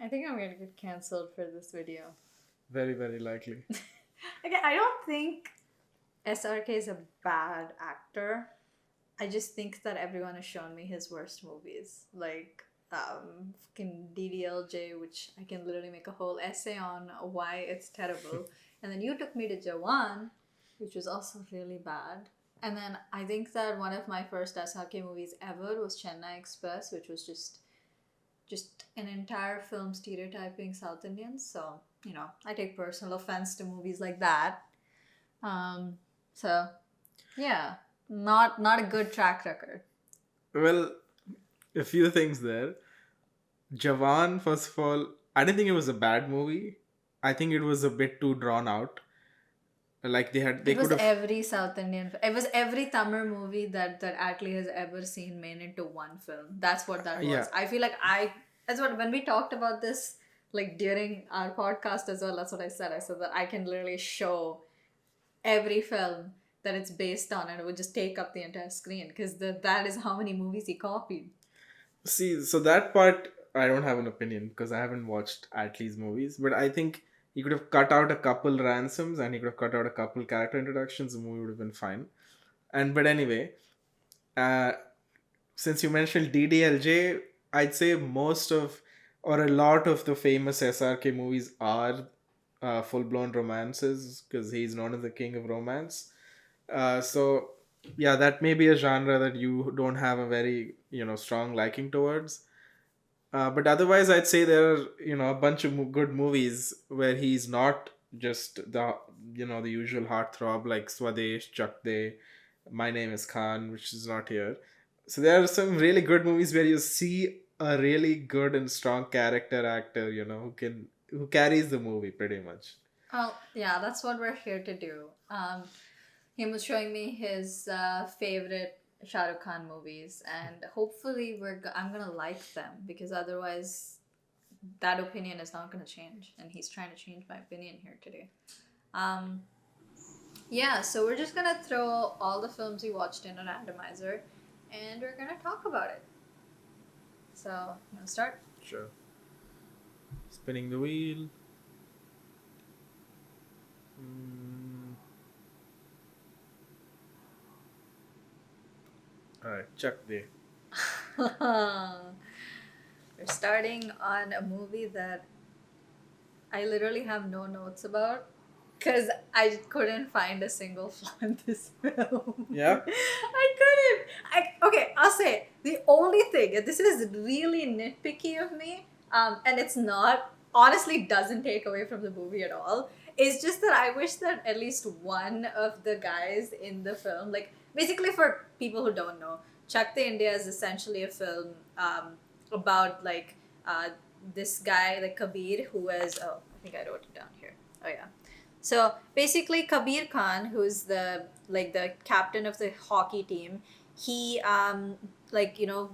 I think I'm gonna get cancelled for this video. Very, very likely. Okay, I don't think SRK is a bad actor. I just think that everyone has shown me his worst movies. Like fucking DDLJ, which I can literally make a whole essay on why it's terrible. And then you took me to Jawan, which was also really bad. And then I think that one of my first SRK movies ever was Chennai Express, which was just an entire film stereotyping South Indians. So, I take personal offense to movies like that. Um, so yeah, not a good track record. Well, a few things there. Jawan, first of all, I didn't think it was a bad movie. I think it was a bit too drawn out. Like they It was could have. every South Indian. It was every Tamil movie that Atlee has ever seen made into one film. That's what that Yeah, was. I feel like I. That's what when we talked about this like during our podcast as well. That's what I said. I said that I can literally show every film that it's based on, and it would just take up the entire screen because that is how many movies he copied. see, so that part I don't have an opinion because I haven't watched Atlee's movies, but I think he could have cut out a couple ransoms and he could have cut out a couple character introductions. The movie would have been fine. And but anyway, uh, since you mentioned DDLJ, I'd say most of or a lot of the famous SRK movies are full blown romances because he's known as the king of romance. So yeah, that may be a genre that you don't have a very strong liking towards. But otherwise, I'd say there are a bunch of good movies where he's not just the usual heartthrob like Swadesh, Chak De, My Name Is Khan, which is not here. So there are some really good movies where you see a really good and strong character actor, who carries the movie pretty much. Well, yeah, that's what we're here to do. He was showing me his favorite Shah Rukh Khan movies, and hopefully I'm gonna like them because otherwise that opinion is not gonna change, and he's trying to change my opinion here today. Um, yeah, so we're just gonna throw all the films we watched in a randomizer, and we're gonna talk about it. So, you want to start? Sure. Spinning the wheel. Mm. All right, Chuck there. We're starting on a movie that I literally have no notes about because I couldn't find a single flaw in this film. Yeah. I couldn't. Okay, I'll say the only thing, and this is really nitpicky of me, and it's not, honestly, doesn't take away from the movie at all. It's just that I wish that at least one of the guys in the film, like basically for people who don't know, Chak De India is essentially a film about like this guy like Kabir who is, oh, I think I wrote it down here. Oh yeah. So basically Kabir Khan, who's the captain of the hockey team, he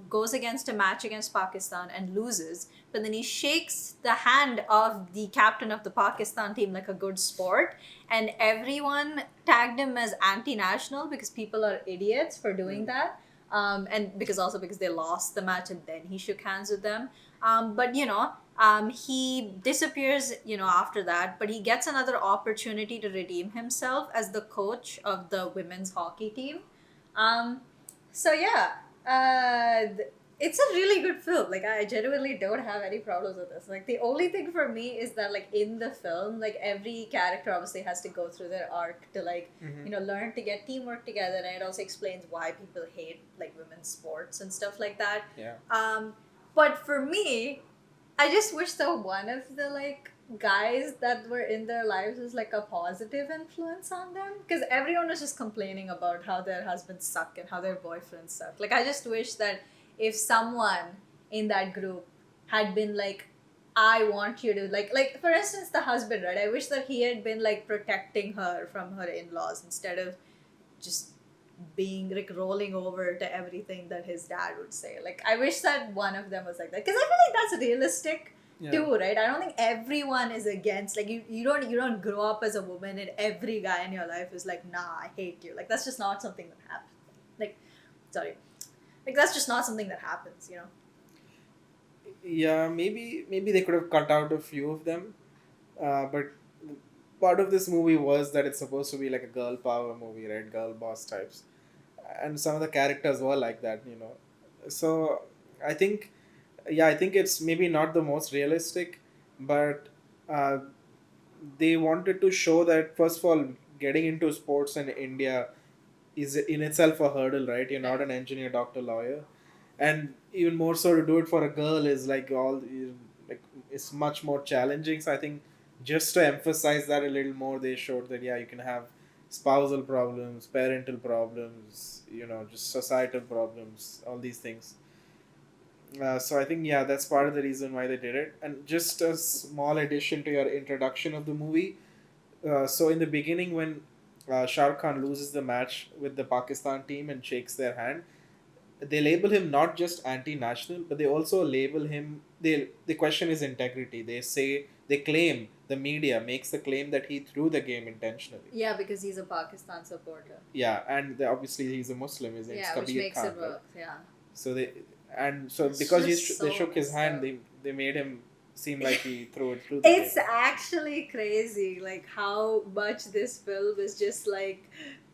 goes against a match against Pakistan and loses, but then he shakes the hand of the captain of the Pakistan team like a good sport, and everyone tagged him as anti-national because people are idiots for doing that. And because they lost the match and then he shook hands with them. But he disappears, after that, but he gets another opportunity to redeem himself as the coach of the women's hockey team. Um, so yeah, it's a really good film. Like I genuinely don't have any problems with this. Like the only thing for me is that like in the film, like every character obviously has to go through their arc to like learn to get teamwork together, and it also explains why people hate like women's sports and stuff like that. Yeah. But for me, I just wish that one of the like guys that were in their lives was like a positive influence on them because everyone was just complaining about how their husbands suck and how their boyfriends suck. Like I just wish that if someone in that group had been like, I want you to like for instance the husband, right? I wish that he had been like protecting her from her in-laws instead of just being like rolling over to everything that his dad would say. Like I wish that one of them was like that because I feel like that's realistic too, right? I don't think everyone is against like you don't grow up as a woman and every guy in your life is like, nah, I hate you. Like that's just not something that happens. Like sorry. Like that's just not something that happens. Yeah, maybe they could have cut out a few of them, but part of this movie was that it's supposed to be like a girl power movie, right? Girl boss types, and some of the characters were like that, you know. So I think, yeah, I think it's maybe not the most realistic, but uh, they wanted to show that first of all, getting into sports in India is in itself a hurdle, right? You're not Right. an engineer, doctor, lawyer, and even more so to do it for a girl is like like it's much more challenging. So I think just to emphasize that a little more, they showed that yeah, you can have spousal problems, parental problems, you know, just societal problems, all these things. So I think yeah, that's part of the reason why they did it. And just a small addition to your introduction of the movie. So in the beginning, when Shah Rukh Khan loses the match with the Pakistan team and shakes their hand, they label him not just anti-national, but they also label him. They question his integrity. They claim the media makes the claim that he threw the game intentionally. Yeah, because he's a Pakistan supporter. Yeah, and obviously he's a Muslim. His name's Yeah, which Kabir makes Khan, it right? work. Yeah. So so It's because just they so shook his messed hand, up. they made him seem like he threw it through the It's game. actually crazy, like how much this film is just like.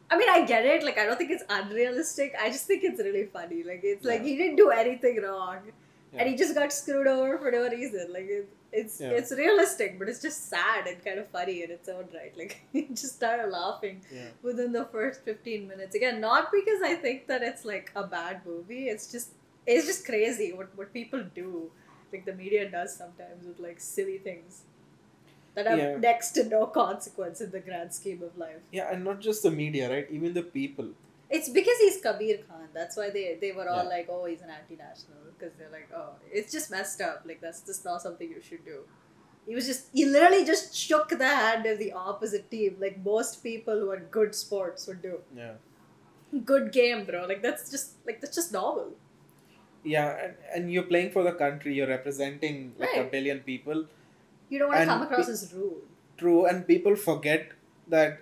I mean, I get it. Like, I don't think it's unrealistic. I just think it's really funny. Like, it's like Yeah, he didn't do anything wrong, and yeah, he just got screwed over for no reason. Like, yeah, it's realistic, but it's just sad and kind of funny in its own right. Like, you just started laughing yeah. within the first 15 minutes. Again, not because I think that it's like a bad movie. It's just crazy what people do. Like the media does sometimes with like silly things that have Yeah, next to no consequence in the grand scheme of life. yeah, and not just the media, right? Even the people. It's because he's Kabir Khan. That's why they were all Yeah, like, oh, he's an anti-national. Because they're like, oh, it's just messed up. Like, that's just not something you should do. He literally just shook the hand of the opposite team, like most people who are good sports would do. yeah, Good game, bro. That's just normal. yeah, and you're playing for the country. You're representing like a Right. billion people, You don't want to come and across as rude. true, and people forget that.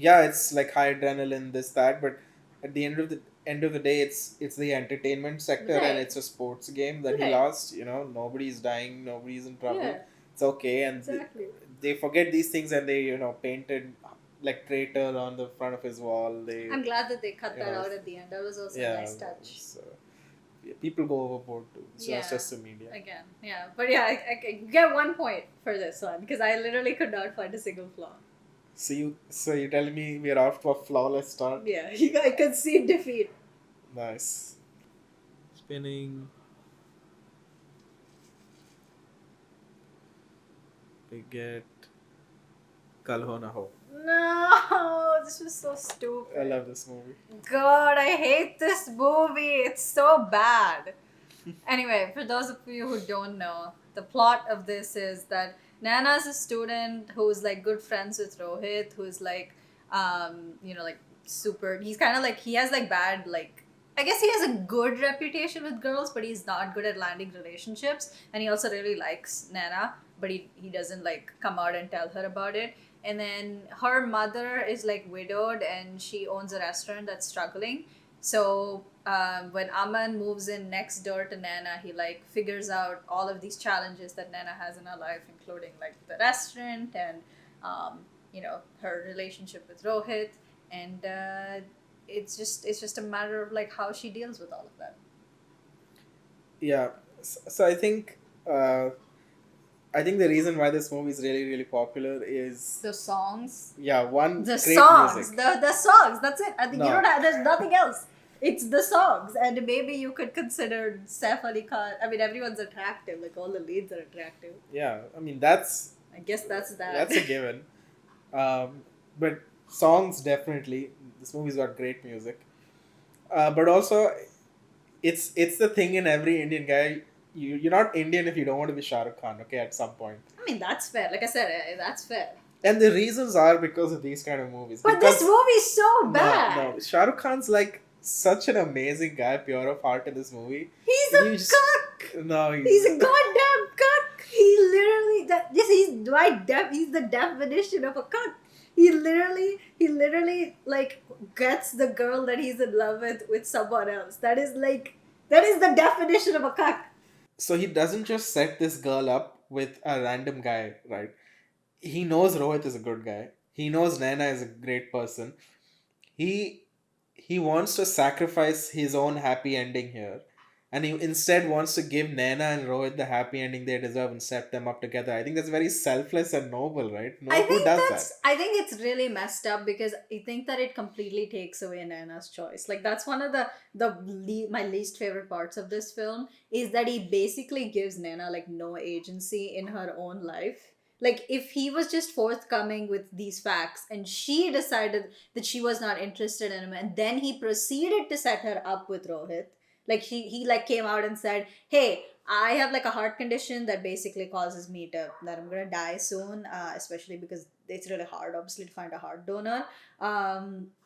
Yeah, it's like high adrenaline, this that, but at the end of the day, it's the entertainment sector, and Right. it's a sports game that he Right. lost. You know, nobody's dying, nobody's in trouble. Yeah. It's okay, and Exactly. they forget these things, and they painted like traitor on the front of his wall. They I'm glad that they cut you that know out at the end. That was also a yeah, nice touch. so yeah, people go overboard too. It's not Yeah. just the media. Again, yeah. But yeah, I get 1 point for this one because I literally could not find a single flaw. So you telling me we're off to a flawless start? Yeah, I could see defeat. Nice. Spinning. We get Kal Ho Na Ho. No, this was so stupid. I love this movie. God, I hate this movie. It's so bad. Anyway, for those of you who don't know, the plot of this is that Nana's a student who's like good friends with Rohit, who's like, like super. He's kind of like he has like bad like. I guess he has a good reputation with girls, but he's not good at landing relationships. And he also really likes Nana, but he doesn't like come out and tell her about it. And then her mother is like widowed, and she owns a restaurant that's struggling. So when Aman moves in next door to Nana, he like figures out all of these challenges that Nana has in her life, including like the restaurant and her relationship with Rohit, and it's just a matter of like how she deals with all of that. Yeah. So I think the reason why this movie is really really popular is The songs, yeah, one the great songs, music. the songs. That's it. I think you No. don't have. There's nothing else. It's the songs, and maybe you could consider Saif Ali Khan. I mean, everyone's attractive. Like all the leads are attractive. Yeah, I mean that's I guess that's that. that's a given. But songs definitely. This movie's got great music. But also, it's the thing in every Indian guy. You're not Indian if you don't want to be Shah Rukh Khan. Okay, at some point. I mean, that's fair. Like I said, that's fair. And the reasons are because of these kind of movies. But Because this movie's so bad. no, Shah Rukh Khan's like such an amazing guy, pure of heart in this movie. He's a You just- cuck. No, He's a goddamn cuck. He literally he's the definition of a cuck. He literally like gets the girl that he's in love with someone else. That is the definition of a cuck. So he doesn't just set this girl up with a random guy, right? He knows Rohit is a good guy. He knows Naina is a great person. He he wants to sacrifice his own happy ending here, and he instead wants to give Naina and Rohit the happy ending they deserve and set them up together. I think that's very selfless and noble, right? No, who does that? I think it's really messed up because I think that it completely takes away Naina's choice. Like that's one of my least favorite parts of this film is that he basically gives Naina like no agency in her own life. Like if he was just forthcoming with these facts and she decided that she was not interested in him and then he proceeded to set her up with Rohit, like he like came out and said, hey, I have like a heart condition that basically causes me to that I'm gonna die soon, especially because it's really hard, obviously, to find a heart donor.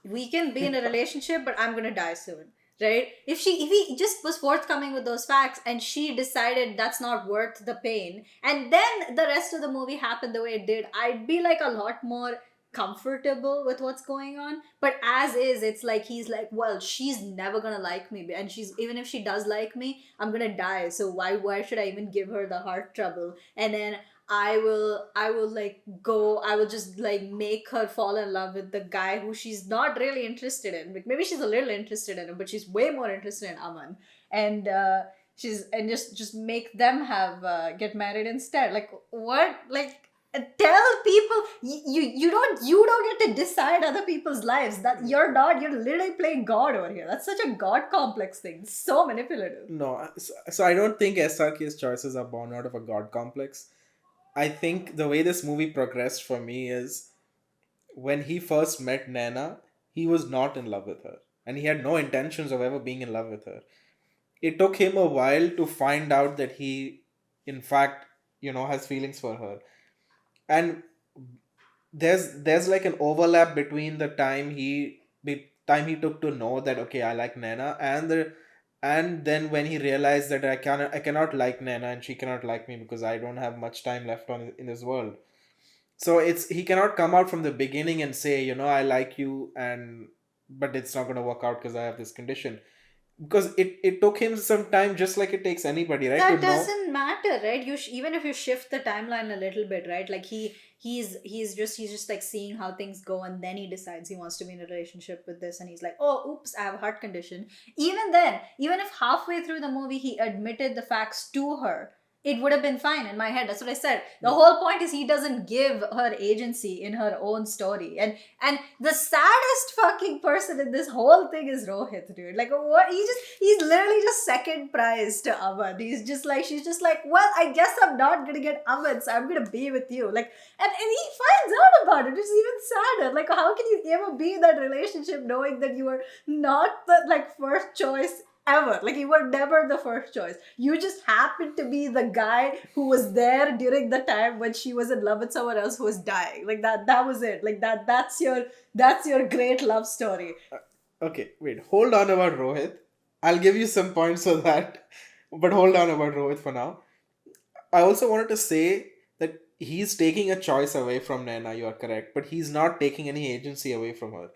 We can be in a relationship, but I'm gonna die soon, right? If he just was forthcoming with those facts and she decided that's not worth the pain, and then the rest of the movie happened the way it did, I'd be like a lot more comfortable with what's going on. But as is, it's like he's like, well, she's never gonna like me, and she's even if she does like me, I'm gonna die, so why should I even give her the heart trouble? And then I will like go, I will just like make her fall in love with the guy who she's not really interested in. Like maybe she's a little interested in him, but she's way more interested in Aman. And she's and just make them have get married instead. Like what? Like tell people you don't get to decide other people's lives. That you're literally playing God over here. That's such a God complex thing. It's so manipulative. No, so I don't think SRK's choices are born out of a god complex. I think the way this movie progressed for me is when he first met Nana, he was not in love with her. And he had no intentions of ever being in love with her. It took him a while to find out that he, in fact, has feelings for her. And there's like an overlap between the time he took to know that okay, I like Nana, and then when he realized that I cannot like Nana and she cannot like me because I don't have much time left on in this world. So it's he cannot come out from the beginning and say, I like you, and but it's not going to work out because I have this condition. Because it took him some time, just like it takes anybody, right, to That know. doesn't matter, right? Even if you shift the timeline a little bit, right? Like he's just like seeing how things go, and then he decides he wants to be in a relationship with this, and he's like, oh, oops, I have a heart condition. Even then, even if halfway through the movie he admitted the facts to her, it would have been fine in my head. That's what I said. The whole point is he doesn't give her agency in her own story. And the saddest fucking person in this whole thing is Rohit, dude. Like what he's literally just second prize to Aman. She's just like, well, I guess I'm not gonna get Aman, so I'm gonna be with you. Like and he finds out about it. It's even sadder. Like how can you ever be in that relationship knowing that you are not the like first choice ever? Like you were never the first choice. You just happened to be the guy who was there during the time when she was in love with someone else who was dying. Like that was it. Like that's your great love story. Okay, wait, hold on about Rohit. I'll give you some points for that, but hold on about Rohit for now. I also wanted to say that he's taking a choice away from Naina, you are correct, but he's not taking any agency away from her.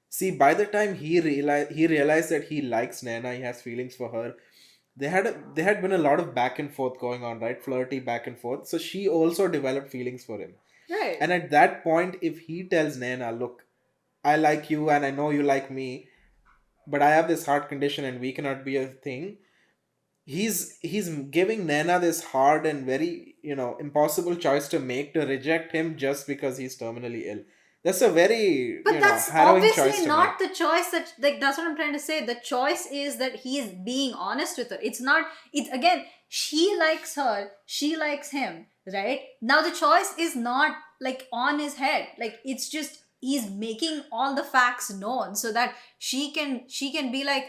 See, by the time he realized that he likes Naina, he has feelings for her. There had been a lot of back and forth going on, right? Flirty back and forth. So she also developed feelings for him. Right. And at that point, if he tells Naina, look, I like you and I know you like me, but I have this heart condition and we cannot be a thing. He's giving Nana this hard and very impossible choice to make, to reject him just because he's terminally ill. That's a very But that's harrowing choice obviously to make. not the choice that like that's what I'm trying to say. The choice is that he is being honest with her. It's not it's again, she likes her, she likes him, right? Now the choice is not like on his head. Like it's just he's making all the facts known so that she can be like,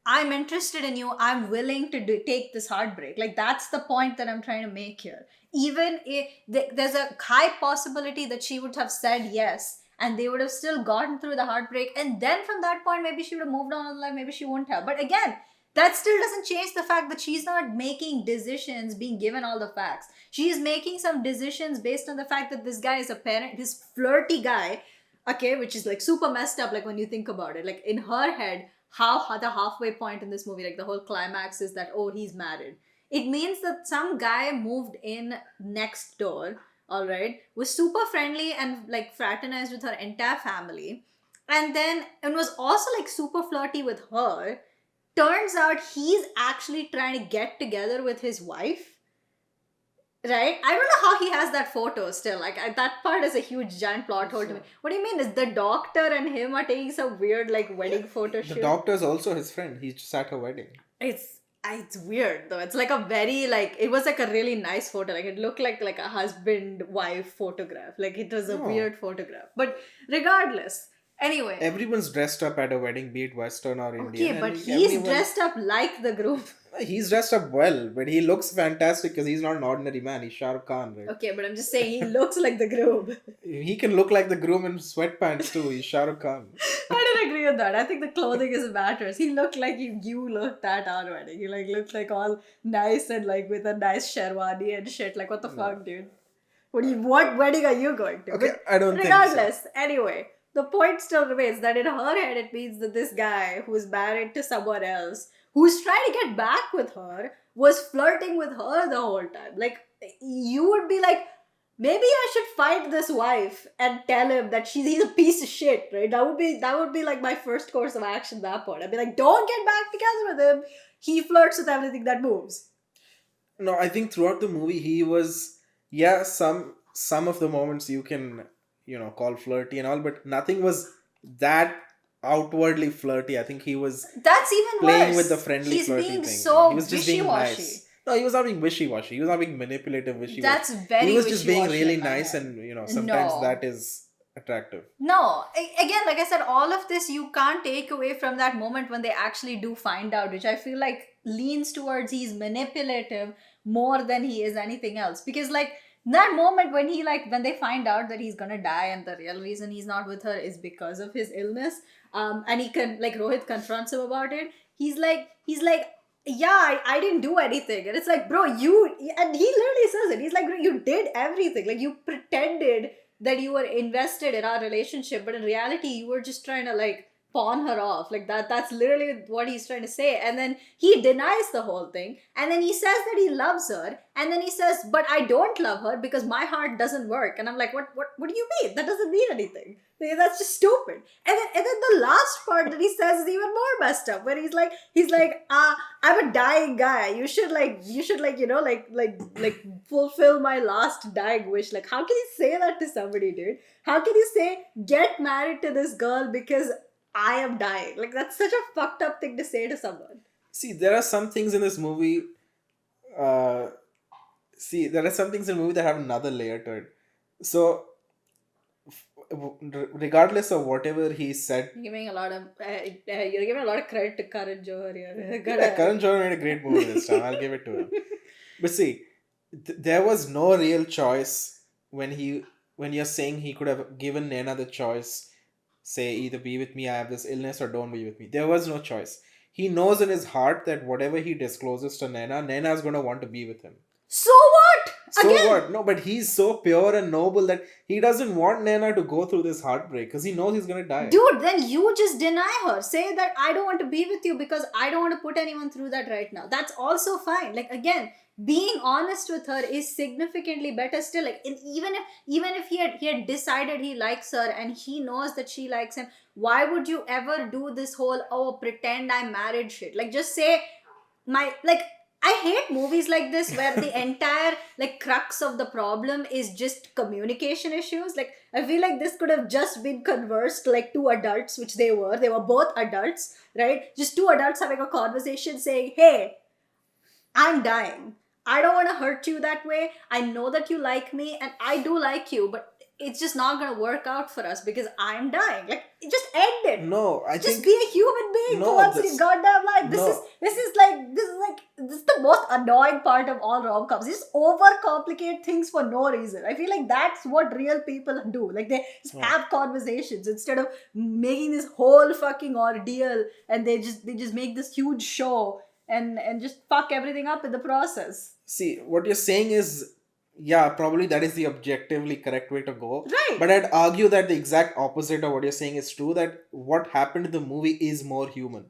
I'm interested in you. I'm willing to take this heartbreak. Like that's the point that I'm trying to make here. Even if there's a high possibility that she would have said yes, and they would have still gotten through the heartbreak, and then from that point, maybe she would have moved on in life. Maybe she wouldn't have. But again, that still doesn't change the fact that she's not making decisions being given all the facts. She's making some decisions based on the fact that this guy is a parent, this flirty guy, okay, which is like super messed up. Like when you think about it, like in her head, how the halfway point in this movie, like the whole climax is that, oh, he's married. It means that some guy moved in next door, all right, was super friendly and like fraternized with her entire family, and then and was also like super flirty with her. Turns out he's actually trying to get together with his wife. Right? I don't know how he has that photo still. Like that part is a huge giant plot hole to me. What do you mean? Is the doctor and him are taking some weird like wedding photo The shoot? doctor is also his friend. He's just at her wedding. It's weird though. It's like a very like it was like a really nice photo. Like it looked like a husband wife photograph. Like it was a No. weird photograph. But regardless, anyway. Everyone's dressed up at a wedding, be it Western or Indian. Okay, but and he's everyone- dressed up like the groom. He's dressed up well, but he looks fantastic because he's not an ordinary man. He's Shah Rukh Khan, right? Okay, but I'm just saying he looks like the groom. He can look like the groom in sweatpants too. He's Shah Rukh Khan. I don't agree with that. I think the clothing is matters. He looked like you looked at our wedding. He like looked like all nice and like with a nice sherwani and shit. Like what the fuck, dude? What wedding are you going to? Okay, But I don't think so. regardless, anyway, the point still remains that in her head it means that this guy who's married to someone else, who's trying to get back with her, was flirting with her the whole time. Like you would be like, maybe I should find this wife and tell him that he's a piece of shit, right? That would be like my first course of action at that point. I'd be like, don't get back together with him. He flirts with everything that moves. No, I think throughout the movie he was some of the moments you can call flirty and all, but nothing was that outwardly flirty. I think he was That's even playing worse. with the friendly He's flirty being thing. so He was just being wishy-washy. nice. No, he was not being wishy-washy. He was not being manipulative wishy-washy. That's very He was just being wishy-washy really in my nice head. and sometimes No. that is attractive. No, again, like I said, all of this you can't take away from that moment when they actually do find out, which I feel like leans towards he's manipulative more than he is anything else. Because like that moment when when they find out that he's gonna die and the real reason he's not with her is because of his illness, and he can like Rohit confronts him about it. He's like, yeah, I didn't do anything. And it's like, bro, and he literally says it. He's like, bro, you did everything. Like you pretended that you were invested in our relationship, but in reality you were just trying to like pawn her off. Like that's literally what he's trying to say. And then he denies the whole thing, and then he says that he loves her, and then he says, but I don't love her because my heart doesn't work. And I'm like, what do you mean? That doesn't mean anything. That's just stupid. And then the last part that he says is even more messed up, where he's like I'm a dying guy. You should fulfill my last dying wish. Like, how can you say that to somebody, dude? How can you say get married to this girl because I am dying? Like, that's such a fucked up thing to say to someone. See, there are some things in this movie. There are some things in the movie that have another layer to it. So, regardless of whatever he said, You're giving a lot of credit to Karan Johar here. yeah, Karan Johar made a great movie this time. I'll give it to him. But see, there was no real choice when you're saying he could have given Naina the choice, say either be with me, I have this illness, or don't be with me. There was no choice. He knows in his heart that whatever he discloses to Naina is going to want to be with him. So what? So Again? what? No, but he's so pure and noble that he doesn't want Naina to go through this heartbreak because he knows he's going to die. Dude, then you just deny her. Say that I don't want to be with you because I don't want to put anyone through that right now. That's also fine. Like, again, being honest with her is significantly better still. Like, even if he had decided he likes her and he knows that she likes him, why would you ever do this whole pretend I'm married shit? Like, just say I hate movies like this where the entire crux of the problem is just communication issues. Like, I feel like this could have just been conversed like two adults, which they were. They were both adults, right? Just two adults having a conversation saying, hey, I'm dying. I don't want to hurt you that way. I know that you like me and I do like you, but it's just not going to work out for us because I'm dying. Like, just end it. No, Just be a human being No, for once in this- your goddamn life. This no. is the most annoying part of all rom-coms. They just overcomplicate things for no reason. I feel like that's what real people do. Like, they just have conversations instead of making this whole fucking ordeal, and they just make this huge show and just fuck everything up in the process. See, what you're saying is, yeah, probably that is the objectively correct way to go. Right. But I'd argue that the exact opposite of what you're saying is true, that what happened in the movie is more human.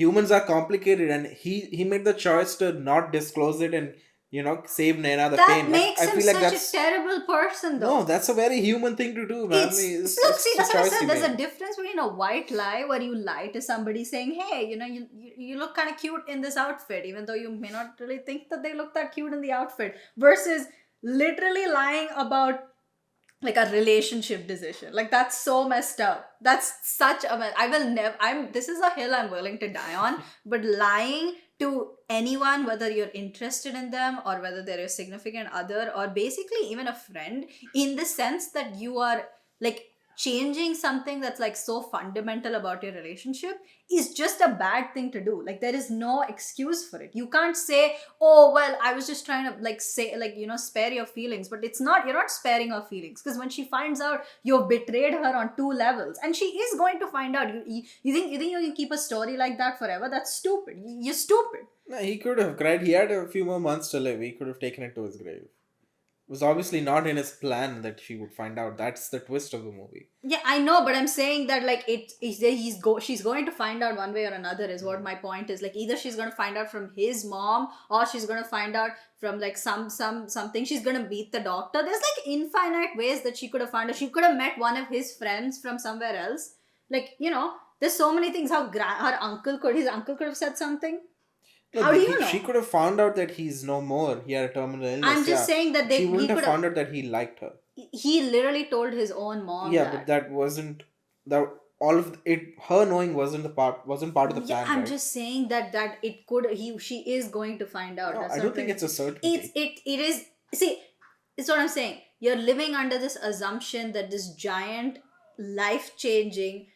humans are complicated, and he made the choice to not disclose it and save Naina the That pain. makes I him feel like such a that's terrible person, no, though. that's a very human thing to do, man. Look, see, It's that's a what I choice he said. There's a made. difference between a white lie where you lie to somebody saying, "Hey, you look kind of cute in this outfit," even though you may not really think that they look that cute in the outfit, versus literally lying about like a relationship decision. Like, that's so messed up. That's such a I will never I'm this is a hill I'm willing to die on. But lying to anyone, whether you're interested in them or whether they're a significant other or basically even a friend, in the sense that you are like changing something that's like so fundamental about your relationship, is just a bad thing to do. Like, there is no excuse for it. You can't say, "Oh, well, I was just trying to like say, like, spare your feelings," but it's not. You're not sparing her feelings, because when she finds out you've betrayed her on two levels, and she is going to find out. You think you can keep a story like that forever? That's stupid. You're stupid. No, he could have cried. He had a few more months to live. He could have taken it to his grave. It was obviously not in his plan that she would find out. That's the twist of the movie. Yeah, I know, but I'm saying that like she's going to find out one way or another, is what my point is. Like, either she's going to find out from his mom, or she's going to find out from like something. She's going to meet the doctor. There's like infinite ways that she could have found out. She could have met one of his friends from somewhere else. Like, there's so many things. His uncle could have said something. No, How do you she know? could have found out that he's no more. He had a terminal illness. I'm just saying that She he wouldn't have could have. found out that he liked her. He literally told his own mom Yeah, but that. that wasn't that all of it. Her knowing wasn't part of the Yeah, plan, I'm right? just saying that it could she is going to find out. No, That's I not don't think really. it's a certainty. It is. See, it's what I'm saying. You're living under this assumption that this giant, life changing,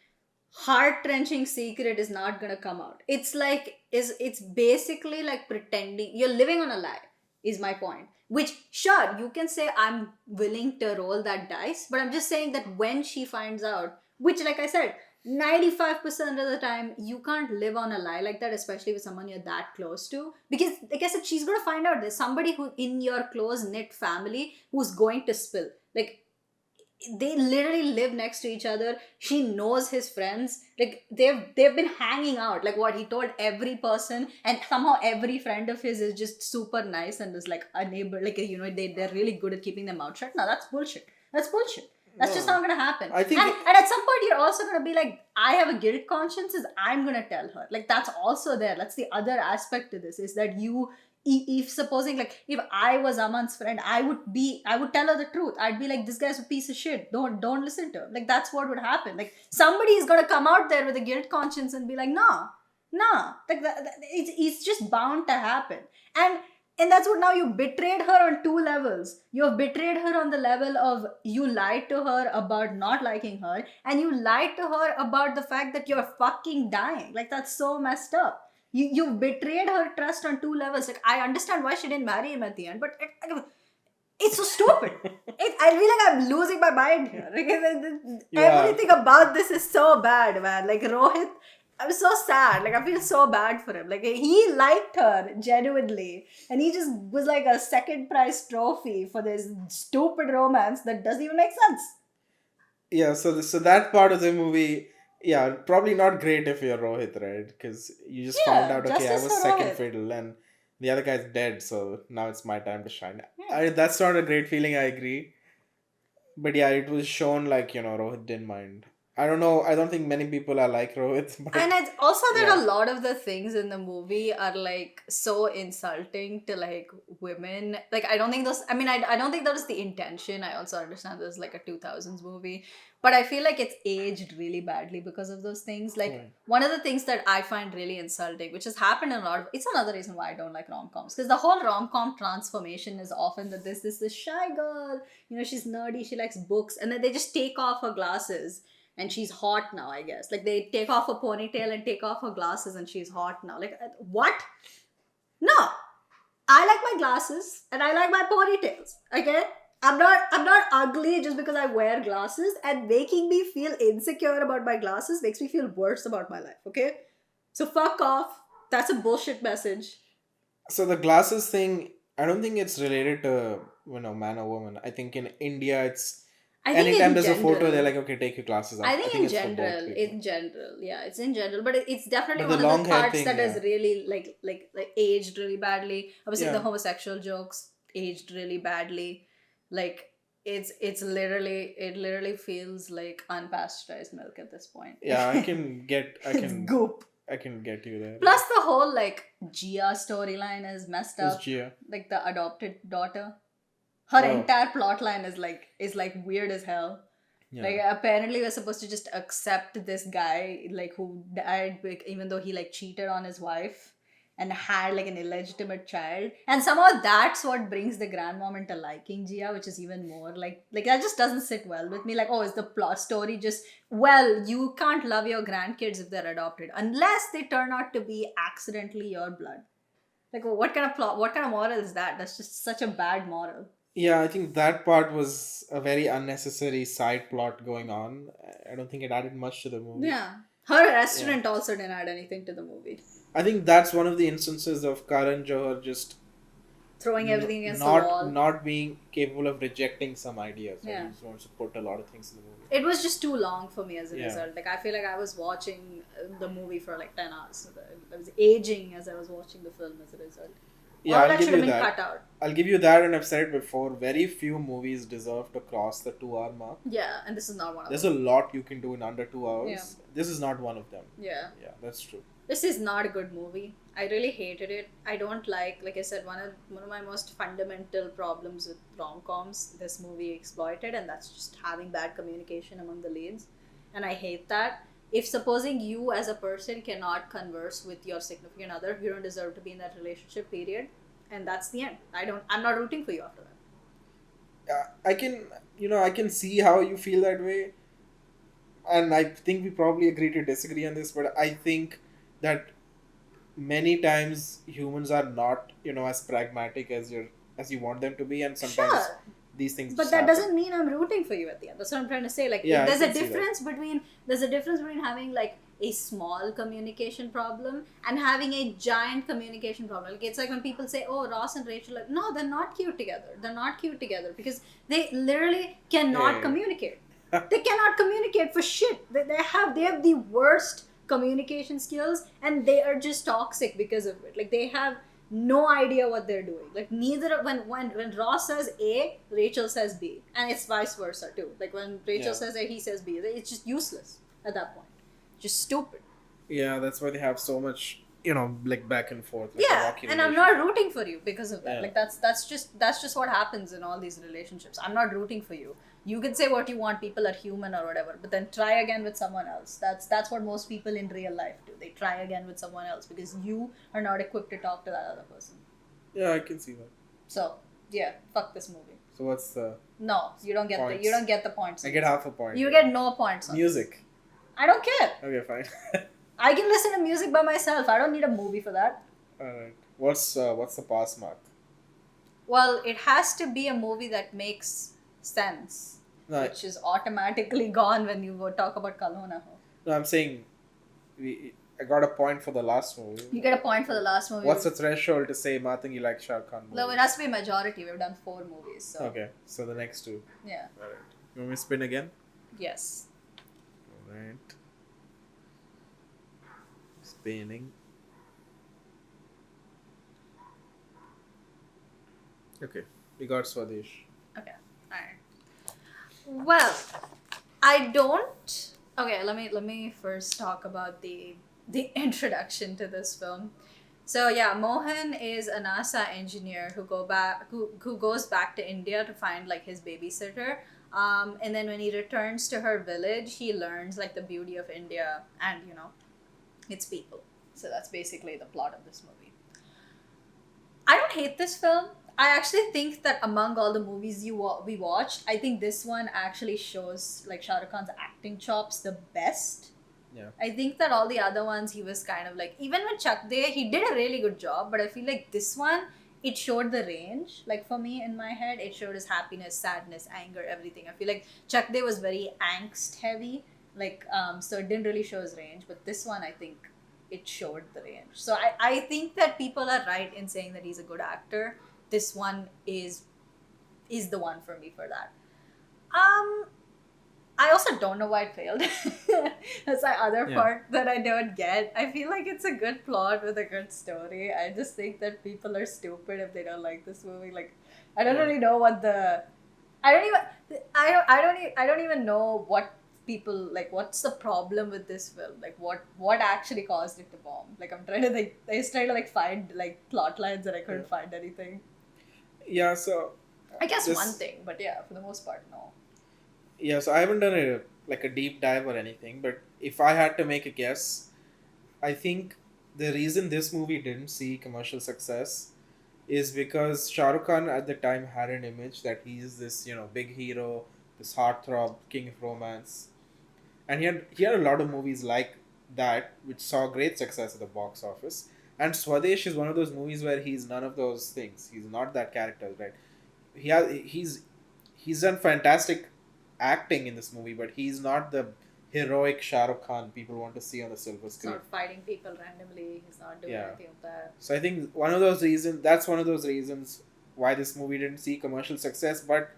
heart wrenching secret is not gonna come out. It's like it's basically like pretending you're living on a lie. Is my point. Which, sure, you can say I'm willing to roll that dice, but I'm just saying that when she finds out, which, like I said, 95% of the time you can't live on a lie like that, especially with someone you're that close to, because like I said, she's going to find out there's somebody who in your close knit family who's going to spill. Like, they literally live next to each other. She knows his friends. Like, they've been hanging out. Like, what he told every person, and somehow every friend of his is just super nice and is like unable, like, they're really good at keeping their mouth shut. No, that's bullshit. That's bullshit. That's just No, not gonna happen. I think And at some point you're also gonna be like, I have a guilt conscience, is I'm gonna tell her. Like, that's also there. That's the other aspect to this, is that if supposing, like, if I was Aman's friend, I would tell her the truth. I'd be like, this guy's a piece of shit. Don't listen to him. Like, that's what would happen. Like, somebody is gonna come out there with a guilt conscience and be like, nah. Like, it's just bound to happen. And that's what, now you betrayed her on two levels. You have betrayed her on the level of you lied to her about not liking her, and you lied to her about the fact that you're fucking dying. Like, that's so messed up. You betrayed her trust on two levels. Like, I understand why she didn't marry him at the end, but it's so stupid. I feel like I'm losing my mind here. Like, Yeah. everything about this is so bad, man. Like, Rohit, I'm so sad. Like, I feel so bad for him. Like, he liked her genuinely, and he just was like a second prize trophy for this stupid romance that doesn't even make sense. Yeah, so that part of the movie, yeah, probably not great if you're Rohit, right? Because you just found Yeah, out, okay, I justice was for second Rohit. fiddle and the other guy's dead, so now it's my time to shine. Yeah. That's not a great feeling, I agree. But yeah, it was shown like, Rohit didn't mind. I don't know, I don't think many people are like Rohit, And but it's also that yeah. a lot of the things in the movie are like so insulting to like women. Like, I don't think those, I mean, I don't think that was the intention. I also understand this is like a 2000s movie, but I feel like it's aged really badly because of those things. Like, Right. one of the things that I find really insulting, which has happened in a lot of, it's another reason why I don't like rom-coms, because the whole rom-com transformation is often that this shy girl, she's nerdy, she likes books, and then they just take off her glasses and she's hot now, I guess. Like, they take off her ponytail and take off her glasses and she's hot now. Like, what? No. I like my glasses and I like my ponytails. Okay? I'm not ugly just because I wear glasses, and making me feel insecure about my glasses makes me feel worse about my life, okay? So fuck off. That's a bullshit message. So the glasses thing, I don't think it's related to, man or woman. I think in India, it's I think Anytime in there's a photo, they're general, like, okay, take your glasses off. I I think think in it's for both general, people. yeah, it's in general, but it's definitely But the one of long the hair parts thing, that is yeah. really like aged really badly. Obviously, the Yeah. homosexual jokes aged really badly. Like it literally feels like unpasteurized milk at this point. Yeah, It's goop. I can get you there. Plus, the whole like Gia storyline is messed Who's up. Gia? Like the adopted daughter, her Oh, entire plot line is like weird as hell. Like yeah. apparently we're supposed to just accept this guy like who died even though he like cheated on his wife and had like an illegitimate child, and somehow that's what brings the grandmom into liking Gia, which is even more like that just doesn't sit well with me. Like, oh, is the plot story just, well, you can't love your grandkids if they're adopted unless they turn out to be accidentally your blood. Like, what kind of plot, what kind of moral is that? That's just such a bad moral. Yeah, I think that part was a very unnecessary side plot going on. I don't think it added much to the movie. Yeah. Her Yeah. restaurant also didn't add anything to the movie. I think that's one of the instances of Karan Johar just Throwing everything against the not wall. not being capable of rejecting some ideas. So Yeah. he just wants to put a lot of things in the movie. It was just too long for me as a Yeah. result. Like, I feel like I was watching the movie for like 10 hours. So I was aging as I was watching the film as a result. Yeah, All I'll that give should have you been that. cut out. I'll give you that, and I've said it before. Very few movies deserve to cross the 2 hour mark. Yeah, and this is not one of There's them. a lot you can do in under 2 hours. Yeah. This is not one of them. Yeah. Yeah, that's true. This is not a good movie. I really hated it. I don't like I said, one of my most fundamental problems with rom-coms, this movie exploited, and that's just having bad communication among the leads. And I hate that. If supposing you as a person cannot converse with your significant other, you don't deserve to be in that relationship, period. And that's the end. I'm not rooting for you after that. I can see how you feel that way, and I think we probably agree to disagree on this, but I think that many times humans are not, as pragmatic as you want them to be, and sometimes Sure. these things But just that happen. doesn't mean I'm rooting for you at the end. That's what I'm trying to say. Like, Yeah, I there's a can see that. difference between having like a small communication problem and having a giant communication problem. Like, it's like when people say, "Oh, Ross and Rachel," like, no, they're not cute together. They're not cute together because they literally cannot Hey. communicate. They cannot communicate for shit. They have the worst communication skills, and they are just toxic because of it. Like, they have no idea what they're doing. Like, neither when Ross says A, Rachel says B, and it's vice versa too. Like, when Rachel Yeah. says A, he says B. It's just useless at that point. Just stupid. Yeah, that's why they have so much, like back and forth. Like a Yeah, rocky and I'm relationship. not rooting for you because of that. Yeah. Like, that's just what happens in all these relationships. I'm not rooting for you. You can say what you want. People are human or whatever, but then try again with someone else. That's what most people in real life do. They try again with someone else because you are not equipped to talk to that other person. Yeah, I can see that. So yeah, fuck this movie. So what's the? No, you don't get Points. you don't get the points. I get half a point. You yeah. get no points. On Music. this. I don't care. Okay, fine. I can listen to music by myself. I don't need a movie for that. All right. What's the pass mark? Well, it has to be a movie that makes sense, No, which is automatically gone when you talk about Kalhona Ho. no, I'm saying I got a point for the last movie. You get a point for the last movie. What's the threshold to say Matangi like Shah Rukh Khan movie? No, it has to be a majority. We've done 4 movies, so Okay, so the next two. yeah. Alright. You want me to spin again? Yes. Alright. Spinning. Okay, we got Swadesh. Okay. Alright. Well, I don't. Okay, let me first talk about the introduction to this film. So yeah, Mohan is a NASA engineer who goes back to India to find like his babysitter. And then when he returns to her village, he learns like the beauty of India and its people. So that's basically the plot of this movie. I don't hate this film. I actually think that among all the movies we watched, I think this one actually shows like Shah Rukh Khan's acting chops the best. Yeah. I think that all the other ones he was kind of like, even with Chak De, he did a really good job, but I feel like this one, it showed the range. Like for me in my head, it showed his happiness, sadness, anger, everything. I feel like Chak De was very angst heavy, so it didn't really show his range, but this one I think it showed the range. So I think that people are right in saying that he's a good actor. This one is the one for me for that. Um, I also don't know why it failed. That's the other Yeah. part that I don't get. I feel like it's a good plot with a good story. I just think that people are stupid if they don't like this movie. Like, I don't Yeah. really know what the. I don't even. I don't even know what people like. What's the problem with this film? Like, what actually caused it to bomb? Like, I'm trying to think. I was trying to like find like plot lines and I Yeah. couldn't find anything. Yeah. So I guess one this. thing, but yeah, for the most part, no. Yeah. So I haven't done a deep dive or anything, but if I had to make a guess, I think the reason this movie didn't see commercial success is because Shah Rukh Khan at the time had an image that he's this, big hero, this heartthrob, king of romance, and he had a lot of movies like that which saw great success at the box office. And Swadesh is one of those movies where he's none of those things. He's not that character, right? He's done fantastic acting in this movie, but he's not the heroic Shah Rukh Khan people want to see on the silver He's screen. not fighting people randomly. He's not doing Yeah. anything of that. So I think that's one of those reasons why this movie didn't see commercial success. But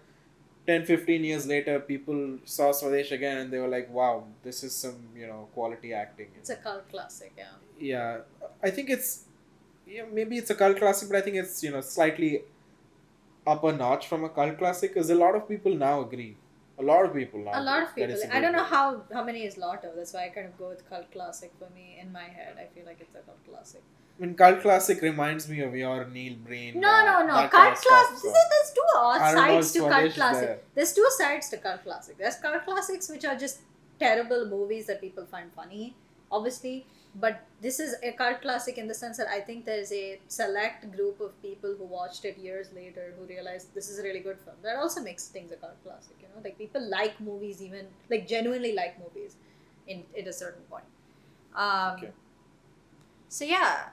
10-15 years later, people saw Swadesh again and they were like, wow, this is some, quality acting. It's a cult classic, yeah. Yeah, I think maybe it's a cult classic, but I think it's, slightly up a notch from a cult classic because a lot of people now agree. A lot of people now A lot agree of that people. it's a I great don't know movie. how many is lot of. That's why I kind of go with cult classic for me in my head. I feel like it's a cult classic. I mean, cult classic reminds me of your Neil Breen, No. that kind of Cult class. stuff. So There's two I don't know if sides to cult Swadesh is classic. there. There's two sides to cult classic. There's cult classics which are just terrible movies that people find funny, obviously. But this is a cult classic in the sense that I think there's a select group of people who watched it years later who realized this is a really good film. That also makes things a cult classic, you know? Like people like movies even like genuinely like movies in at a certain point. Okay. So yeah,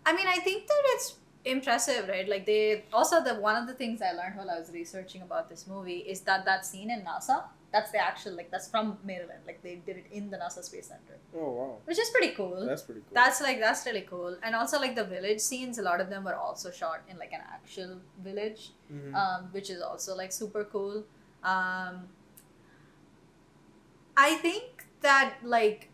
I mean, I think that it's impressive, right? Like they also the one of the things I learned while I was researching about this movie is that scene in NASA, that's the actual like that's from Maryland. Like they did it in the NASA Space Center, Oh wow, which is pretty cool. that's pretty cool. That's really cool. And also like the village scenes, a lot of them were also shot in like an actual village, which is also like super cool. I think that like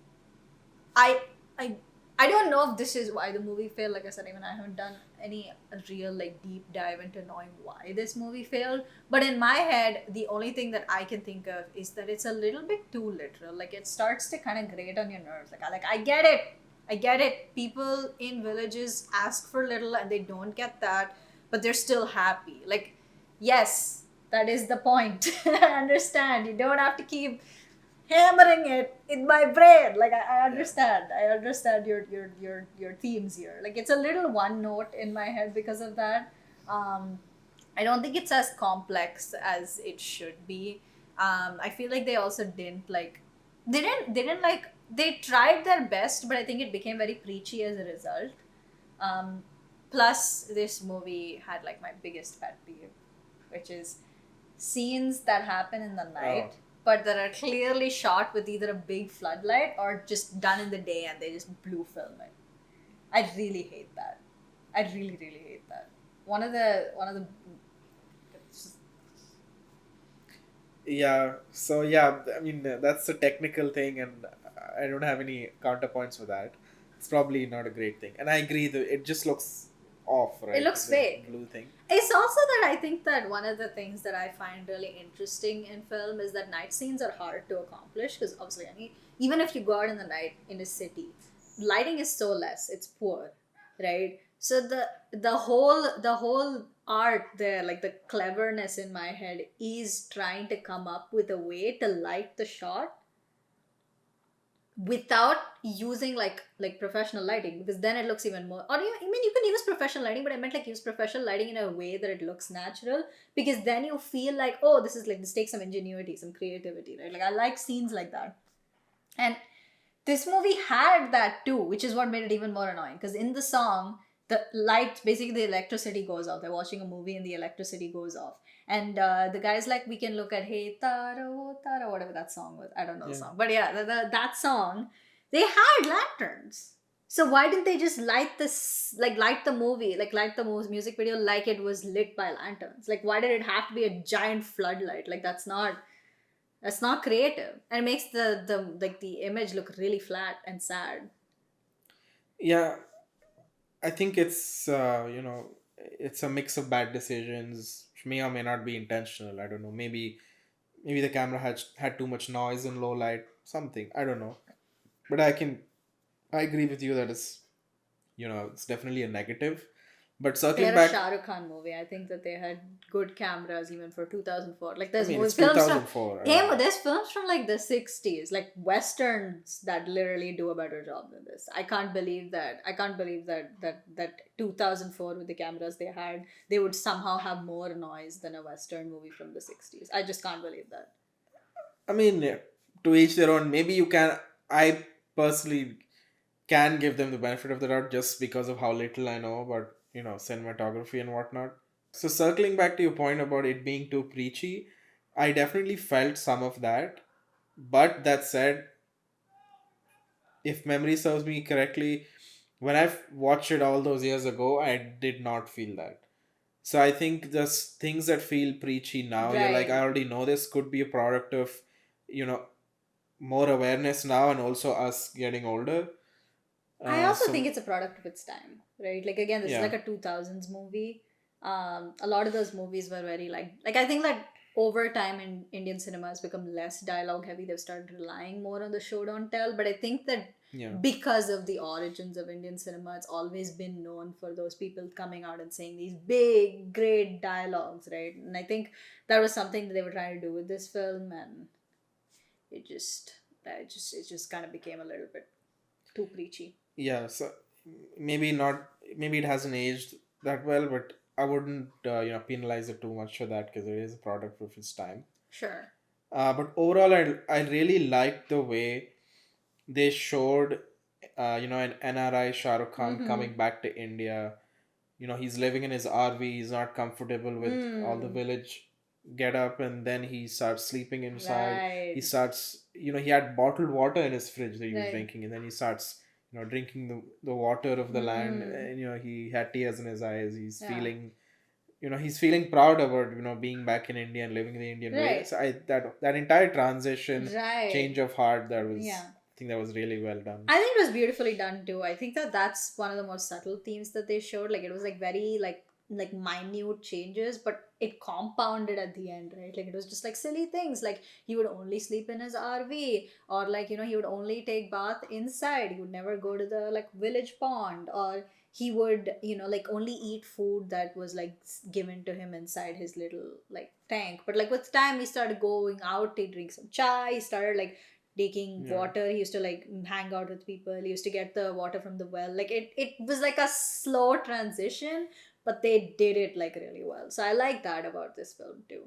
I I I don't know if this is why the movie failed. Like I said, even I haven't done any real like deep dive into knowing why this movie failed. But in my head, the only thing that I can think of is that it's a little bit too literal. Like it starts to kind of grate on your nerves. Like I get it. I get it. People in villages ask for little and they don't get that, but they're still happy. Like, yes, that is the point. I understand. You don't have to keep hammering it in my brain. Like I understand. I understand your themes here. Like it's a little one note in my head because of that. I don't think it's as complex as it should be. I feel like they also didn't like they didn't like they tried their best, but I think it became very preachy as a result. Plus this movie had like my biggest pet peeve, which is scenes that happen in the night but that are clearly shot with either a big floodlight or just done in the day and they just blue film it. I really hate that. I really hate that. One of the Yeah. So yeah, I mean that's a technical thing, and I don't have any counterpoints for that. It's probably not a great thing, and I agree that it just looks off, right? it looks The fake. blue thing. It's also that I think that one of the things that I find really interesting in film is that night scenes are hard to accomplish because obviously, I mean, even if you go out in the night in a city, lighting is so less, it's poor, right? So the whole art there, like the cleverness in my head, is trying to come up with a way to light the shot without using like professional lighting because then it looks even more or you, I mean you can use professional lighting but I meant like use professional lighting in a way that it looks natural because then you feel like oh this takes some ingenuity, some creativity, right? Like I like scenes like that. And this movie had that too, which is what made it even more annoying because in the song the light, basically the electricity goes off. They're watching a movie and the electricity goes off and the guy's like we can look at hey taro taro whatever that song was, I don't know the Yeah. song but yeah that song they had lanterns. So why didn't they just light this, like light the movie, like light the music video like it was lit by lanterns? Like why did it have to be a giant floodlight? Like that's not creative, and it makes the like the image look really flat and sad. Yeah, I think it's it's a mix of bad decisions, which may or may not be intentional. I don't know. Maybe the camera had too much noise in low light. Something I don't know. But I agree with you that it's definitely a negative. But They circling had a back, Shah Rukh Khan movie. I think that they had good cameras even for 2004. Like I there's mean movies, it's two films from thousand four. I don't Hemu. know. There's films from like the 60s, like westerns that literally do a better job than this. I can't believe that. I can't believe that 2004 with the cameras they had, they would somehow have more noise than a western movie from the 60s. I just can't believe that. I mean, yeah, to each their own. Maybe you can. I personally can give them the benefit of the doubt just because of how little I know about cinematography and whatnot. So circling back to your point about it being too preachy, I definitely felt some of that. But that said, if memory serves me correctly, when I watched it all those years ago, I did not feel that. So I think there's things that feel preachy now. You're like, I Right. already know this could be a product of, you know, more awareness now and also us getting older. I also think So it's a product of its time, right? Like again, this is yeah, like a 2000s movie. A lot of those movies were very like I think that over time in Indian cinema has become less dialogue heavy. They've started relying more on the show don't tell. But I think that yeah, because of the origins of Indian cinema, it's always been known for those people coming out and saying these big, great dialogues, right? And I think that was something that they were trying to do with this film, and it just kind of became a little bit too preachy. yeah. So maybe not, maybe it hasn't aged that well, but I wouldn't, penalize it too much for that because it is a product of its time. Sure. But overall, I really liked the way they showed, an NRI Shah Rukh Khan Mm-hmm. coming back to India. He's living in his RV. He's not comfortable with all the Mm, village get up, and then he starts sleeping inside. He right, starts, he had bottled water in his fridge that he was right. drinking, and then he starts, drinking the water of the land, Mm, and he had tears in his eyes. yeah, He's feeling proud about being back in India and living the Indian way. right, So that entire transition, right. change of heart, Yeah. I think that was really well done. I think it was beautifully done too. I think that that's one of the most subtle themes that they showed. Like it was like very like minute changes, but it compounded at the end, right? Like it was just like silly things. Like he would only sleep in his RV, or like he would only take bath inside. He would never go to the like village pond, or he would like only eat food that was like given to him inside his little like tank. But like with time, he started going out. He drink some chai. He started like taking Yeah. water. He used to like hang out with people. He used to get the water from the well. Like it was like a slow transition, but they did it like really well. So I like that about this film too.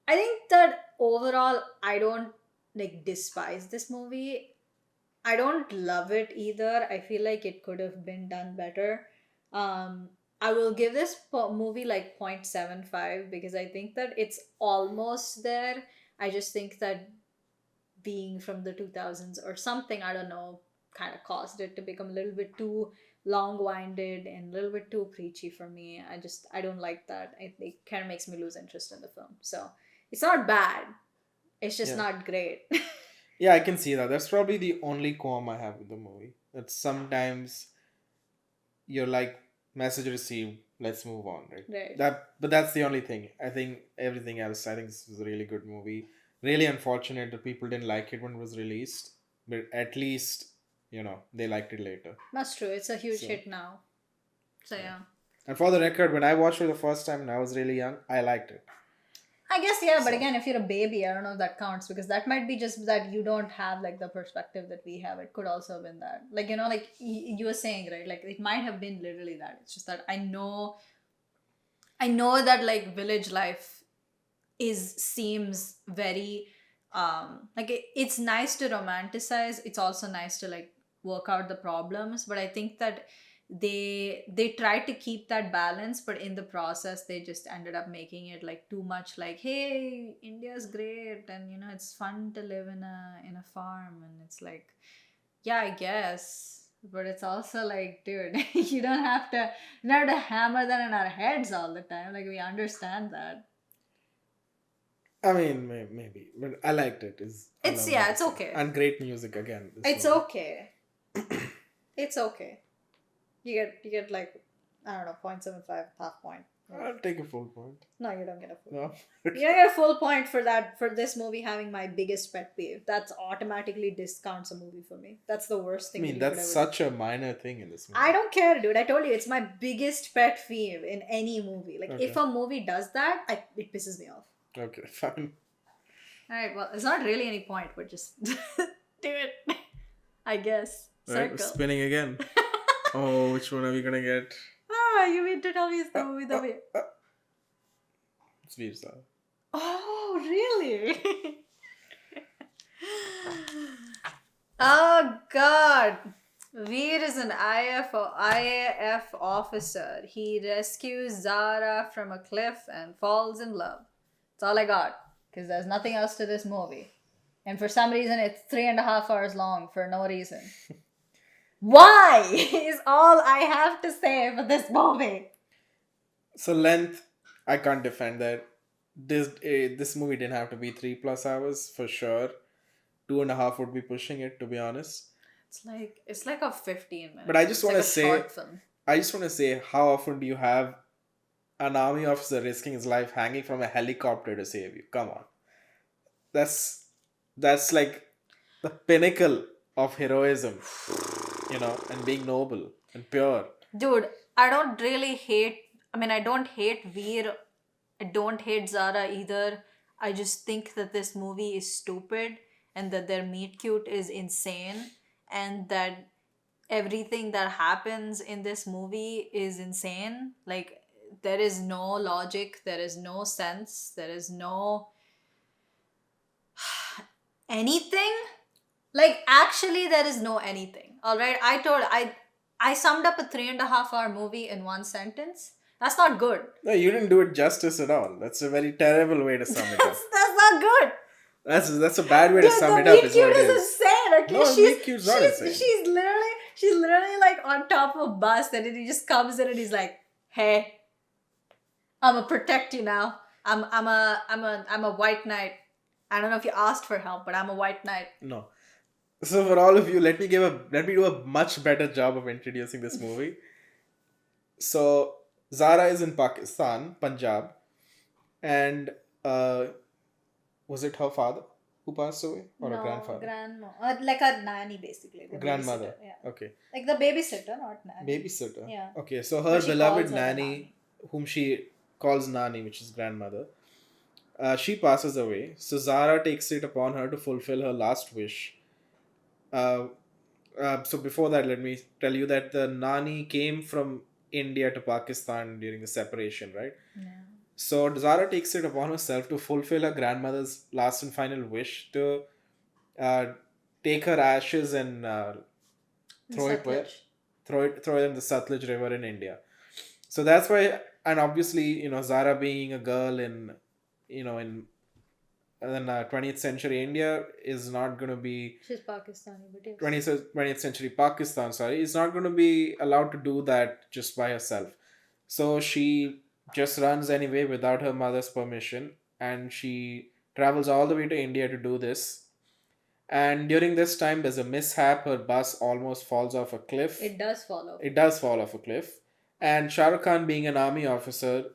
I think that overall, I don't like despise this movie. I don't love it either. I feel like it could have been done better. I will give this movie like 0.75 because I think that it's almost there. I just think that being from the 2000s or something, I don't know, kind of caused it to become a little bit too long-winded and a little bit too preachy for me. I don't like that. It kind of makes me lose interest in the film. So it's not bad, it's just Yeah. not great. Yeah, I can see that. That's probably the only qualm I have with the movie. That sometimes you're like, message received, let's move on, right? Right. But that's the only thing. I think everything else, I think this was a really good movie. Really unfortunate that people didn't like it when it was released, but at least, they liked it later. That's true, it's a huge So, hit now. So yeah. yeah. And for the record, when I watched it the first time and I was really young, I liked it. I guess yeah, but So, again, if you're a baby, I don't know if that counts because that might be just that you don't have like the perspective that we have. It could also have been that, like like you were saying, right? Like it might have been literally that. It's just that I know that like village life is seems very like it's nice to romanticize. It's also nice to like work out the problems, but I think that they tried to keep that balance, but in the process they just ended up making it like too much like, hey, India's great and it's fun to live in a farm, and it's like, yeah, I guess, But it's also like, dude, you don't have to hammer that in our heads all the time. Like, we understand that. I mean, maybe, but I liked it. Is all I It's, wanted yeah, to it's say. okay. And great music again. This It's movie. okay. It's okay. You get like, I don't know, 0.75, half point. I'll take a full point. No, you don't get a full No. point. You don't get a full point for this movie having my biggest pet peeve. That's automatically discounts a movie for me. That's the worst I thing. mean, that you that's could ever such a minor thing in this movie. I don't care, dude. I told you it's my biggest pet peeve in any movie. Like, Okay. if a movie does that, it pisses me off. Okay, fine. Alright, well, it's not really any point, but just do it. I guess. Right, we're Circle. spinning again. Oh, which one are we gonna get? You mean to tell me it's the movie that we... It's Virsa. Oh, really? Oh, God. Veer is an IAF officer. He rescues Zara from a cliff and falls in love. That's all I got. Because there's nothing else to this movie. And for some reason, it's 3.5 hours long for no reason. Why is all I have to say for this movie. So length, I can't defend that. This movie didn't have to be 3+ hours for sure. 2.5 would be pushing it, to be honest. It's like a 15 minutes. But I just want to say, short film. how often do you have an army officer risking his life hanging from a helicopter to save you? Come on, that's like the pinnacle of heroism, and being noble and pure. Dude, I don't really hate. I mean, I don't hate Veer. I don't hate Zara either. I just think that this movie is stupid and that their meet cute is insane and that everything that happens in this movie is insane. Like, there is no logic, there is no sense, there is no anything. Like, actually, there is no anything. All right, I summed up a 3.5 hour movie in one sentence. That's not good. No, you didn't do it justice at all. That's a very terrible way to sum it up. That's not good. That's a bad way to sum it up. Is what it is. Insane. Okay, No, meet cute's not insane. She's literally like on top of a bus, and then he just comes in and he's like, "Hey, I'ma protect you now. I'm a white knight. I don't know if you asked for help, but I'm a white knight." No. So for all of you, let me do a much better job of introducing this movie. So Zara is in Pakistan, Punjab, and was it her father who passed away or a grandfather? Grandma, like a nanny basically. Grandmother. Yeah. Okay. Like the babysitter, not nanny. Babysitter. Yeah. Okay, so her But she beloved calls her nanny, whom she calls Nani, which is grandmother, she passes away. So Zara takes it upon her to fulfill her last wish. So before that, let me tell you that the Nani came from India to Pakistan during the separation, right? Yeah. So Zara takes it upon herself to fulfill her grandmother's last and final wish to take her ashes and throw it in the Satluj River in India. So that's why, and obviously, Zara being a girl in 20th century India is not going to be... She's Pakistani, but yes. 20th century Pakistan, is not going to be allowed to do that just by herself. So she just runs anyway without her mother's permission, and she travels all the way to India to do this. And during this time, there's a mishap. Her bus almost falls off a cliff. It does fall off. It does fall off a cliff. And Shah Rukh Khan, being an army officer,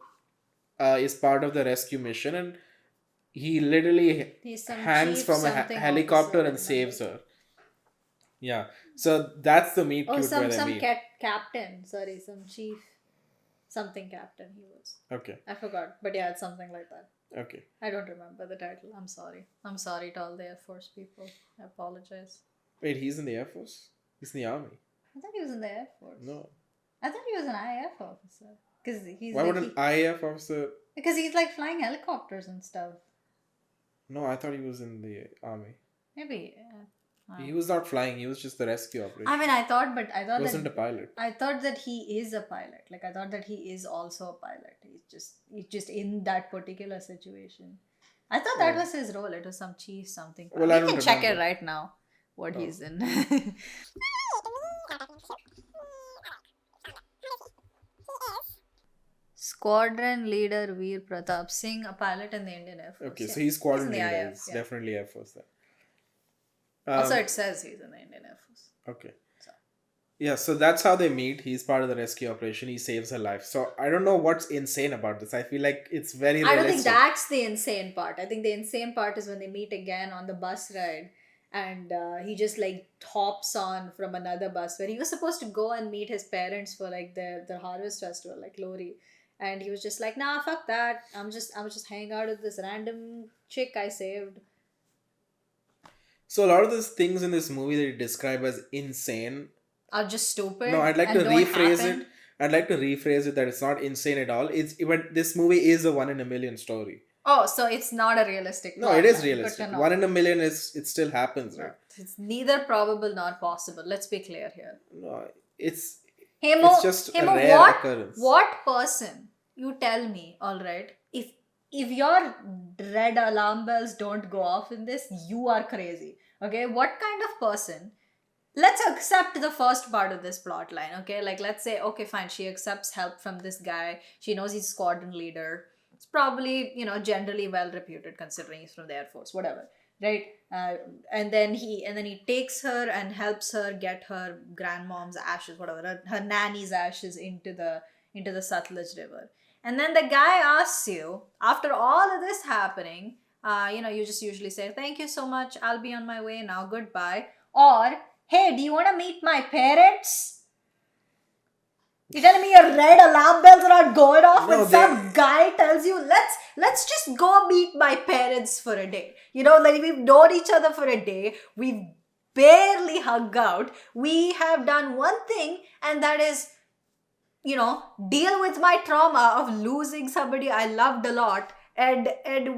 is part of the rescue mission, and he literally hangs from a helicopter and saves her. Yeah. So that's the meet cute where they meet. Captain. Sorry, some chief. Something captain he was. Okay. I forgot. But yeah, it's something like that. Okay. I don't remember the title. I'm sorry. I'm sorry to all the Air Force people. I apologize. Wait, he's in the Air Force? He's in the Army? I thought he was in the Air Force. No. I thought he was an IAF officer. Why would an IAF officer... Because he's like flying helicopters and stuff. No, I thought he was in the Army. Maybe. He was not flying. He was just the rescue operation. I mean, I thought he wasn't a pilot. I thought that he is a pilot. Like, I thought that he is also a pilot. He's just in that particular situation. I thought that was his role. It was some chief something. Well, I can check it right now. What he's in. Squadron leader Veer Pratap Singh, a pilot in the Indian Air Force. Okay, Yeah. so he's squadron in the leader. IF, He's yeah. definitely Air Force then. Also, it says he's in the Indian Air Force. Okay. So. Yeah, so that's how they meet. He's part of the rescue operation. He saves her life. So I don't know what's insane about this. I feel like it's very I realistic. don't think that's the insane part. I think the insane part is when they meet again on the bus ride, and he just like hops on from another bus where he was supposed to go and meet his parents for like their harvest festival, like Lori, and he was just like, nah, fuck that. I'm just hanging out with this random chick I saved. So a lot of these things in this movie that you describe as insane. Are just stupid. No, I'd like to and don't rephrase happen. it. I'd like to rephrase it that it's not insane at all. It's but this movie is a 1 in a million story. Oh, so it's not a realistic No, plot it is line. Good realistic. to know. 1 in a million is it still happens, right? It's neither probable nor possible. Let's be clear here. No, it's Hemo, it's just a rare occurrence. What person, you tell me, alright, if your red alarm bells don't go off in this, you are crazy. Okay? What kind of person, let's accept the first part of this plot line, okay? Like, let's say, okay, fine, she accepts help from this guy. She knows he's squadron leader. It's probably, generally well reputed considering he's from the Air Force, whatever, right? And then he takes her and helps her get her grandmom's ashes, whatever, her nanny's ashes into the Satluj River. And then the guy asks you, after all of this happening, you just usually say, thank you so much, I'll be on my way now, goodbye. Or, hey, do you want to meet my parents? You're telling me your red alarm bells are not going off when some guy tells you, let's just go meet my parents for a day. Like we've known each other for a day. We've barely hung out. We have done one thing, and that is, deal with my trauma of losing somebody I loved a lot. And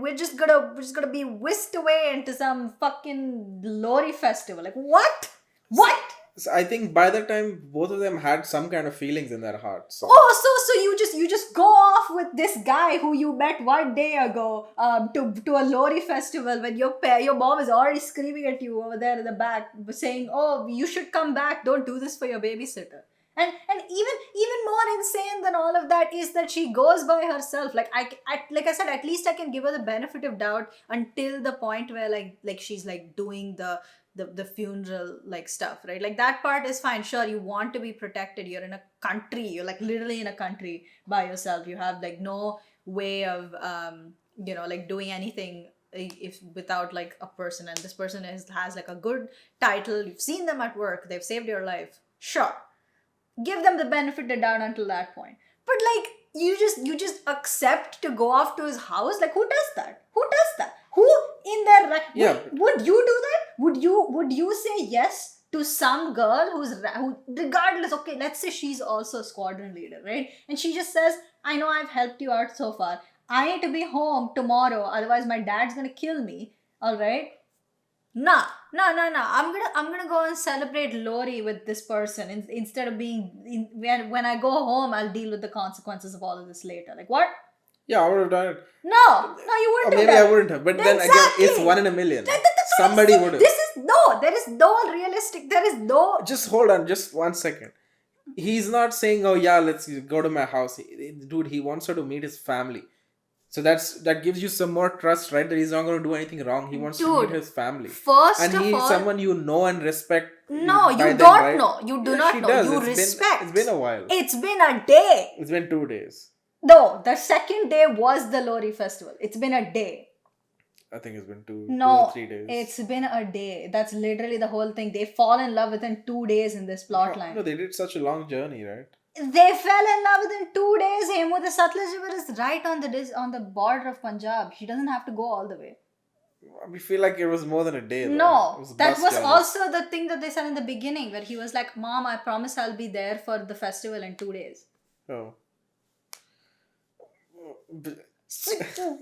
we're just gonna be whisked away into some fucking Lori festival. Like what? What? So I think by the time both of them had some kind of feelings in their hearts. So. Oh, so you just go off with this guy who you met 1 day ago to a Lori festival when your mom is already screaming at you over there in the back saying, oh, you should come back, don't do this for your babysitter. And even more insane than all of that is that she goes by herself. Like I said, at least I can give her the benefit of doubt until the point where like she's like doing the funeral like stuff, right? Like that part is fine. Sure, you want to be protected. You're in a country. You're like literally in a country by yourself. You have like no way of like doing anything if without like a person. And this person has like a good title. You've seen them at work. They've saved your life. Sure, give them the benefit of the doubt until that point. But like you just accept to go off to his house. Like who does that? Who in their right? Would you do that? Would you say yes to some girl who regardless, okay, let's say she's also a squadron leader, right? And she just says, I know I've helped you out so far. I need to be home tomorrow, otherwise my dad's gonna kill me. All right? Nah. I'm gonna go and celebrate Lori with this person instead of being when I go home, I'll deal with the consequences of all of this later. Like what? Yeah, I would have done it. No, you wouldn't. Or maybe I wouldn't have. But then again, it's 1 in a million. Somebody would have. There is no realistic. There is no. Just hold on, just 1 second. He's not saying, "Oh yeah, let's go to my house." Dude, he wants her to meet his family. So that gives you some more trust, right? That he's not going to do anything wrong. He wants to meet his family. First and of all, someone you know and respect. No, you don't know. You do not know. Does. You respect. It's been a while. It's been a day. It's been 2 days. No, the second day was the Lori festival. It's been a day. I think it's been 2 or 3 days. It's been a day. That's literally the whole thing. They fall in love within 2 days in this plot line. No, they did such a long journey, right? They fell in love within 2 days. Hemu, the Satluj River is right on the border of Punjab. She doesn't have to go all the way. We feel like it was more than a day. Though. No, that was also the thing that they said in the beginning, where he was like, "Mom, I promise I'll be there for the festival in 2 days." Oh. So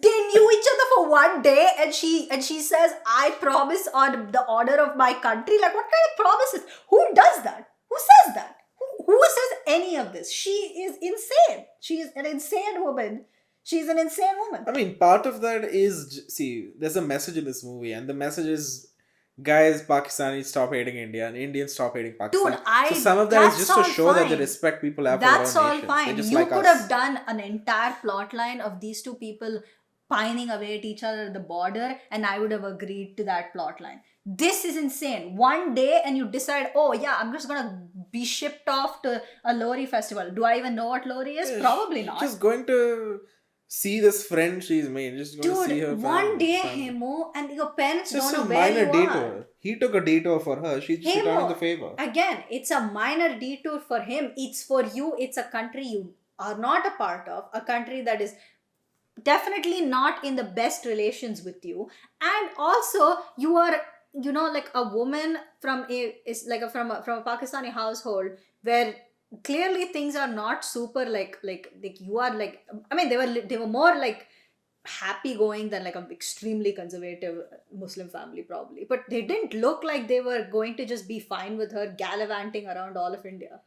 they knew each other for 1 day, and she says, "I promise on the honor of my country." Like, what kind of promises? Who does that? Who says that? Who says any of this? She is insane. She is an insane woman. She's an insane woman. I mean, part of that is, see, there's a message in this movie, and the message is guys, Pakistanis stop hating India and Indians stop hating Pakistan. Dude, So some of that is that's just to all show that they fine. respect people have That's for their own all nations. fine. They just You like could us. have done an entire plot line of these two people pining away at each other at the border, and I would have agreed to that plot line. This is insane. One day, and you decide, oh yeah, I'm just gonna be shipped off to a Lori festival. Do I even know what Lori is? Probably not. Just going to see this friend she's made. Just going to see her Dude, family. one day, Hemu, and your parents Just don't a know where minor you detour. are. He took a detour for her. She's just returning the favor. Again, it's a minor detour for him. It's for you. It's a country you are not a part of. A country that is definitely not in the best relations with you. And also, you are, like a woman from from a Pakistani household where clearly things are not super like you are like, I mean, they were more like happy going than like an extremely conservative Muslim family probably, but they didn't look like they were going to just be fine with her gallivanting around all of India.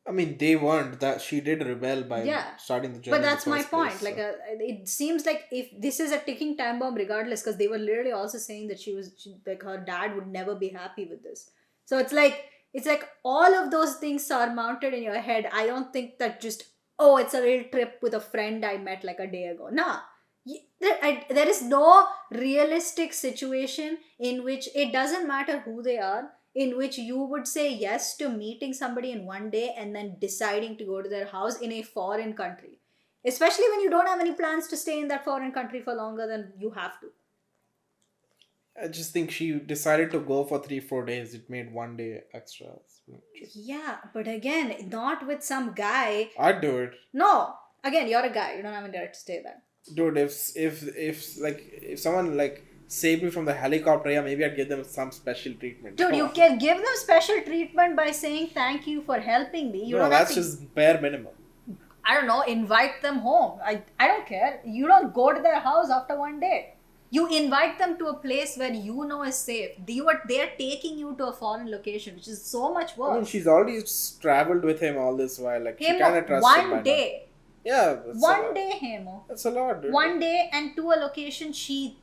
I mean, they weren't. That she did rebel by starting the journey. But that's in the my first point. place, Like, so. it seems like if this is a ticking time bomb, regardless, because they were literally also saying that like her dad would never be happy with this. So it's like all of those things are mounted in your head. I don't think that just, oh, it's a little trip with a friend I met like a day ago. Nah, there is no realistic situation in which it doesn't matter who they are, in which you would say yes to meeting somebody in one day and then deciding to go to their house in a foreign country, especially when you don't have any plans to stay in that foreign country for longer than you have to. I just think she decided to go for 3-4 days. It made one day extra. Yeah, but again, not with some guy. I'd do it. No, again, you're a guy. You don't have any right to stay there. Dude, if someone like saved me from the helicopter, yeah, maybe I'd give them some special treatment. Dude, you can give them special treatment by saying thank you for helping me. No, that's just bare minimum. I don't know, invite them home. I don't care. You don't go to their house after one day. You invite them to a place where you know is safe. They're taking you to a foreign location, which is so much worse. I mean, she's already traveled with him all this while. Like, she Hemu, kind of trusts him by one day. now. Yeah. One day, Hemu. That's a lot, dude. One day and to a location she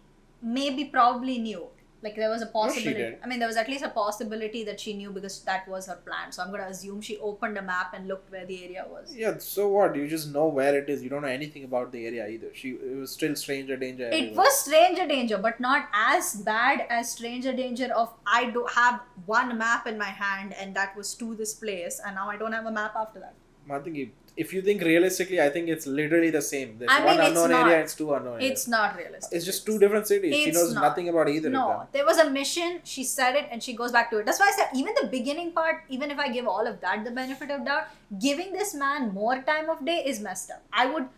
probably knew. Like, there was a possibility. No, she did. I mean, there was at least a possibility that she knew because that was her plan. So I'm going to assume she opened a map and looked where the area was. Yeah, so what? You just know where it is. You don't know anything about the area either. It was still stranger danger. It was stranger danger, but not as bad as stranger danger of I do have one map in my hand and that was to this place and now I don't have a map after that. I think if you think realistically, I think it's literally the same. There's I mean, one it's unknown not. area, it's two unknown areas. It's not realistic. It's just two different cities. She knows nothing about either of them. No, there was a mission, she said it and she goes back to it. That's why I said even the beginning part, even if I give all of that the benefit of doubt, giving this man more time of day is messed up. I would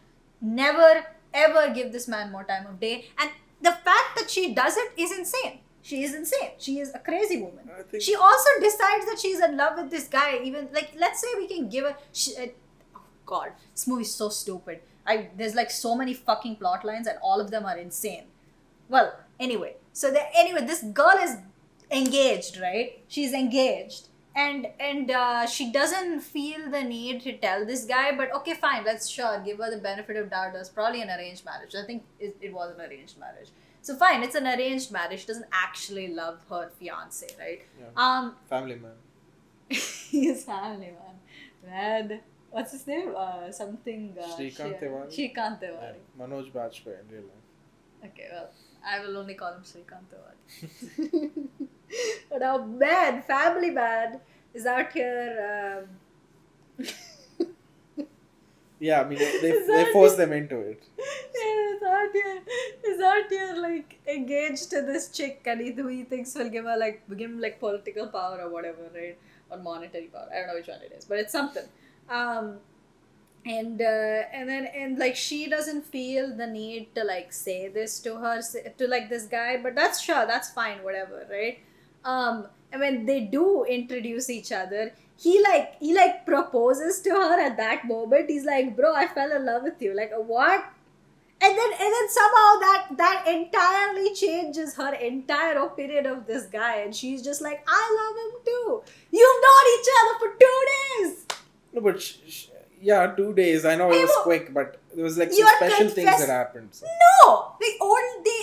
never ever give this man more time of day, and the fact that she does it is insane. She is insane. She is a crazy woman. She also decides that she's in love with this guy. Even like, let's say we can give her. Oh God, this movie's so stupid. There's like so many fucking plot lines, and all of them are insane. Well, anyway, this girl is engaged, right? She's engaged, and she doesn't feel the need to tell this guy. But okay, fine, let's give her the benefit of doubt. It was probably an arranged marriage. I think it was an arranged marriage. So fine, it's an arranged marriage. She doesn't actually love her fiance, right? Yeah. Family man. He's family man. What's his name? Something. Shrikant Tewari. Shrikant Tewari. Yeah. Manoj Bajpayee in real life. Okay, well, I will only call him Shrikant Tewari. But how bad, family man, is out here. Yeah, I mean, they force them into it. He's out here like engaged to this chick, and who he thinks will give him political power or whatever, right? Or monetary power. I don't know which one it is, but it's something. And then she doesn't feel the need to like say this to her, to like this guy, but that's fine, whatever, right? And when they do introduce each other, he proposes to her at that moment. He's like, bro, I fell in love with you. Like, what? And then somehow that entirely changes her entire opinion of this guy, and she's just like, I love him too. You've known each other for 2 days. No, but Yeah, 2 days. I know it was Hemu, quick, but there was like some you're special things that confess. happened. So. No,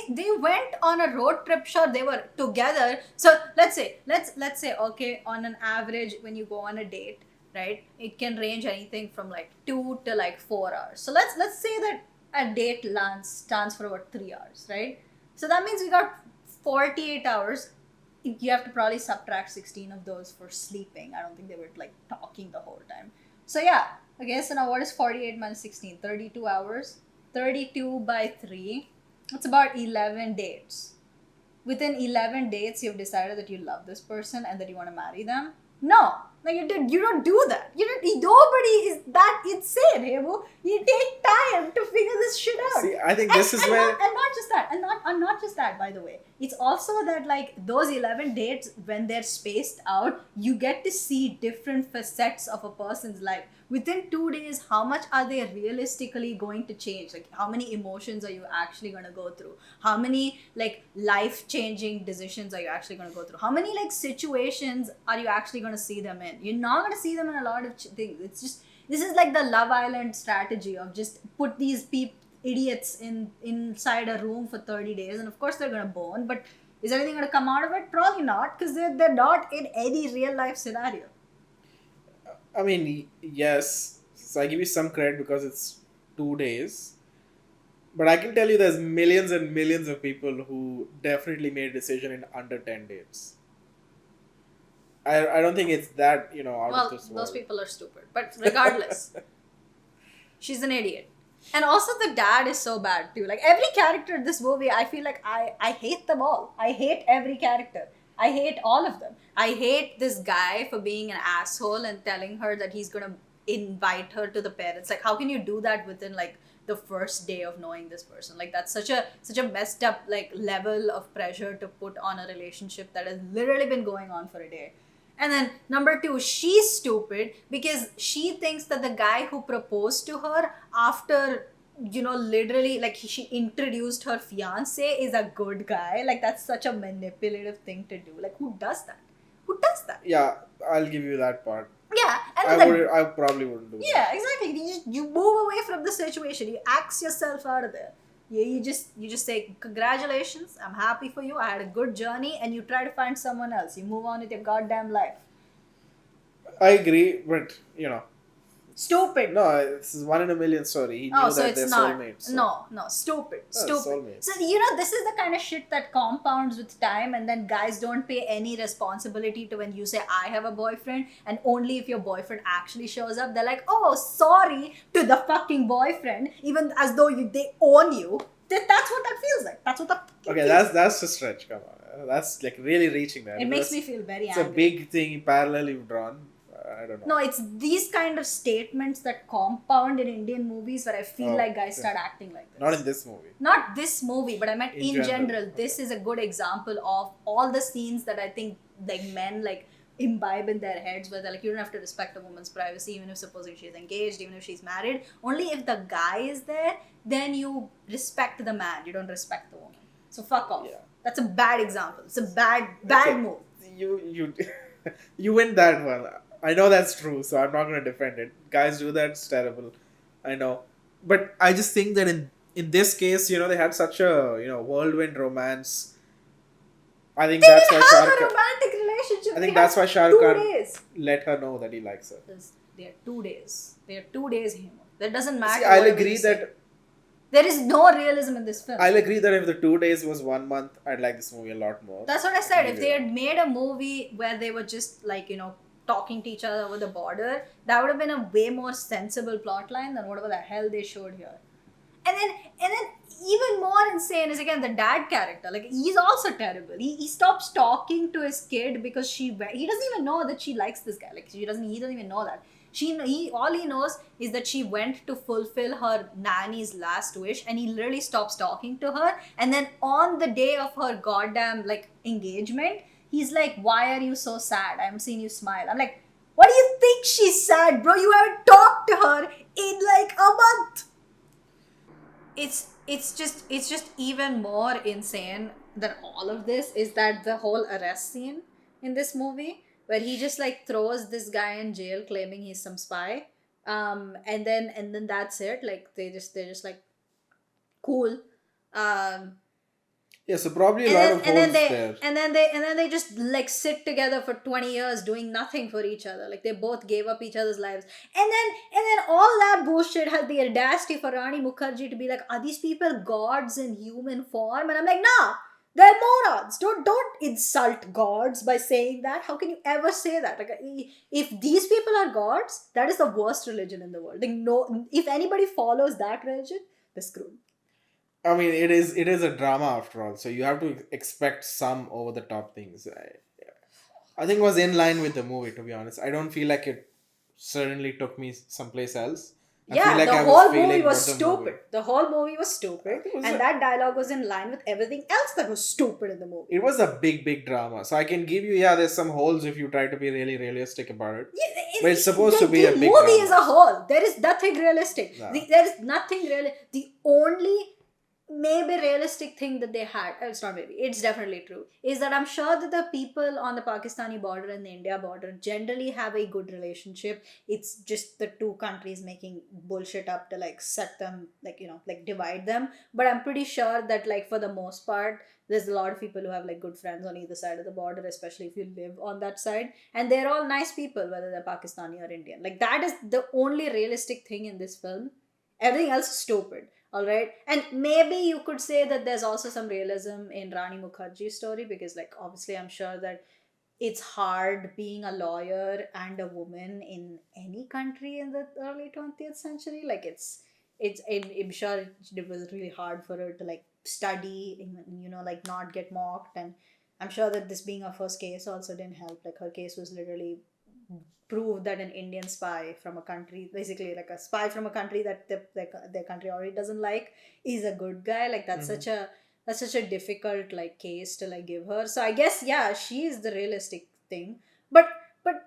they went on a road trip. Sure, they were together. So let's say okay, on an average, when you go on a date, right, it can range anything from like 2 to like 4 hours. So let's say that a date stands for about 3 hours, right? So that means we got 48 hours. You have to probably subtract 16 of those for sleeping. I don't think they were like talking the whole time. So yeah, okay, so now what is 48 minus 16? 32 hours. 32 by 3. That's about 11 dates. Within 11 dates, you've decided that you love this person and that you want to marry them. No, you don't do that. Nobody is that insane, Hemu. You take time to figure this shit out. See, I think this is where. Not just that, and not just that, by the way. It's also that like those 11 dates, when they're spaced out, you get to see different facets of a person's life. Within 2 days, how much are they realistically going to change? Like, how many emotions are you actually going to go through? How many like life-changing decisions are you actually going to go through? How many like situations are you actually going to see them in? You're not going to see them in a lot of things. It's just, this is like the Love Island strategy of just put these idiots inside a room for 30 days, and of course they're going to bone, but is anything going to come out of it? Probably not, because they're not in any real life scenario. I mean, yes. So I give you some credit because it's 2 days. But I can tell you there's millions and millions of people who definitely made a decision in under 10 days. I don't think it's that, out of this world. Those people are stupid. But regardless, she's an idiot. And also the dad is so bad too. Like every character in this movie, I feel like I hate them all. I hate every character. I hate all of them. I hate this guy for being an asshole and telling her that he's gonna invite her to the parents. Like, how can you do that within like the first day of knowing this person? Like, that's such a messed up like level of pressure to put on a relationship that has literally been going on for a day. And then number 2, she's stupid because she thinks that the guy who proposed to her after literally like she introduced her fiance is a good guy. Like, that's such a manipulative thing to do. Like, who does that? Yeah, I'll give you that part. Yeah, and I probably wouldn't do that. Yeah, exactly. You move away from the situation. You axe yourself out of there. You just say, congratulations, I'm happy for you, I had a good journey, and you try to find someone else. You move on with your goddamn life. I agree, but Stupid. No, this is one in a million story. He knew So that it's they're not. soulmates. So. No, stupid. Soulmates. So this is the kind of shit that compounds with time, and then guys don't pay any responsibility to when you say I have a boyfriend, and only if your boyfriend actually shows up, they're like, oh, sorry to the fucking boyfriend, even as though they own you. That's what that feels like. That's what the Okay, that's a stretch. Come on, that's like really reaching there. It makes me feel very it's angry. It's a big thing parallel you've drawn. I don't know. No, it's these kind of statements that compound in Indian movies where I feel like guys start acting like this. Not in this movie. Not this movie, but I meant in general. This is a good example of all the scenes that I think like men like imbibe in their heads, where they're like, you don't have to respect a woman's privacy, even if supposing she's engaged, even if she's married. Only if the guy is there, then you respect the man. You don't respect the woman. So fuck off. Yeah. That's a bad example. It's a bad move. You win that one. I know that's true, so I'm not going to defend it. Guys do that, it's terrible. I know. But I just think that in this case, they had such a, whirlwind romance. I think that's why Shah Rukh Khan... romantic relationship. I think that's why Shah Rukh Khan let her know that he likes her. They are 2 days. They are 2 days, Hemu. That doesn't matter. See, I'll agree that... There is no realism in this film. I'll agree that if the 2 days was 1 month, I'd like this movie a lot more. That's what I said. If they had made a movie where they were just like, talking to each other over the border, that would have been a way more sensible plot line than whatever the hell they showed here. And then even more insane is again the dad character. Like, he's also terrible. He stops talking to his kid because he doesn't even know that she likes this guy. Like, he doesn't even know that. All he knows is that she went to fulfill her nanny's last wish, and he literally stops talking to her. And then on the day of her goddamn like engagement, he's like, why are you so sad? I haven't seen you smile. I'm like, what do you think she's sad, bro? You haven't talked to her in like a month. It's just even more insane than all of this is that the whole arrest scene in this movie, where he just like throws this guy in jail claiming he's some spy. And then that's it. Like they're just like cool. um Yeah, so probably a and lot then of and then holes they there. and then they just like sit together for 20 years doing nothing for each other. Like they both gave up each other's lives. And then all that bullshit had the audacity for Rani Mukherjee to be like, are these people gods in human form? And I'm like, nah, they're morons. Don't insult gods by saying that. How can you ever say that? Like, if these people are gods, that is the worst religion in the world. Like, no, if anybody follows that religion, they're screwed. I mean, it is a drama after all, so you have to expect some over the top things. I think it was in line with the movie, to be honest. I don't feel like it certainly took me someplace else. I feel Yeah, like the I was whole movie feeling was what the movie. stupid. The whole movie was I stupid, think and that dialogue was in line with everything else that was stupid in the movie. it was a big drama. So I can give you, yeah, there's some holes if you try to be really realistic about it. Yeah, But it's supposed to be the a big movie as drama. a whole, there is nothing realistic. Nah. There is nothing real. The only maybe realistic thing that they had, it's not maybe, it's definitely true, is that I'm sure that the people on the Pakistani border and the India border generally have a good relationship. It's just the two countries making bullshit up to like set them, like, like divide them. But I'm pretty sure that, like, for the most part, there's a lot of people who have like good friends on either side of the border, especially if you live on that side, and they're all nice people, whether they're Pakistani or Indian. Like, that is the only realistic thing in this film. Everything else is stupid. All right. And maybe you could say that there's also some realism in Rani Mukherjee's story, because, like, obviously, I'm sure that it's hard being a lawyer and a woman in any country in the early 20th century. Like, I'm sure it was really hard for her to, like, study and, like, not get mocked. And I'm sure that this being her first case also didn't help. Like, her case was literally prove that an Indian spy from a country, basically like a spy from a country that their country already doesn't like, is a good guy. Like, Mhm. that's such a difficult, like, case to, like, give her. So I guess, yeah, she is the realistic thing. But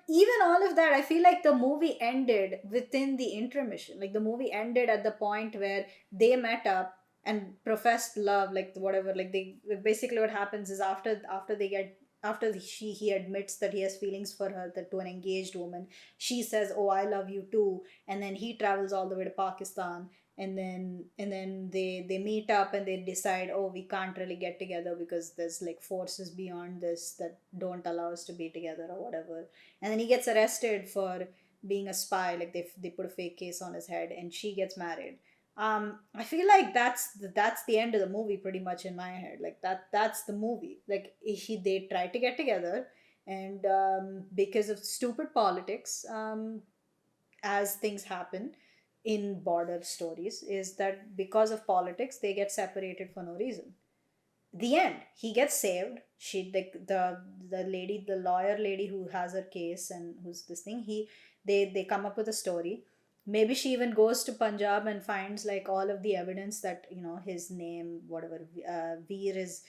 even all of that, I feel like the movie ended within the intermission. Like, the movie ended at the point where they met up and professed love, like whatever. Like, they basically, what happens is, after they get after he admits that he has feelings for her, that to an engaged woman, she says, oh, I love you too. And then he travels all the way to Pakistan, and then they meet up and they decide, oh, we can't really get together because there's like forces beyond this that don't allow us to be together or whatever. And then he gets arrested for being a spy. Like, they put a fake case on his head, and she gets married. I feel like that's the end of the movie, pretty much, in my head. Like, that's the movie. Like, they try to get together, and because of stupid politics, as things happen in border stories, is that because of politics they get separated for no reason. The end, he gets saved. She, the lady, the lawyer lady who has her case and who's this thing, they come up with a story. Maybe she even goes to Punjab and finds like all of the evidence that, his name, whatever, Veer is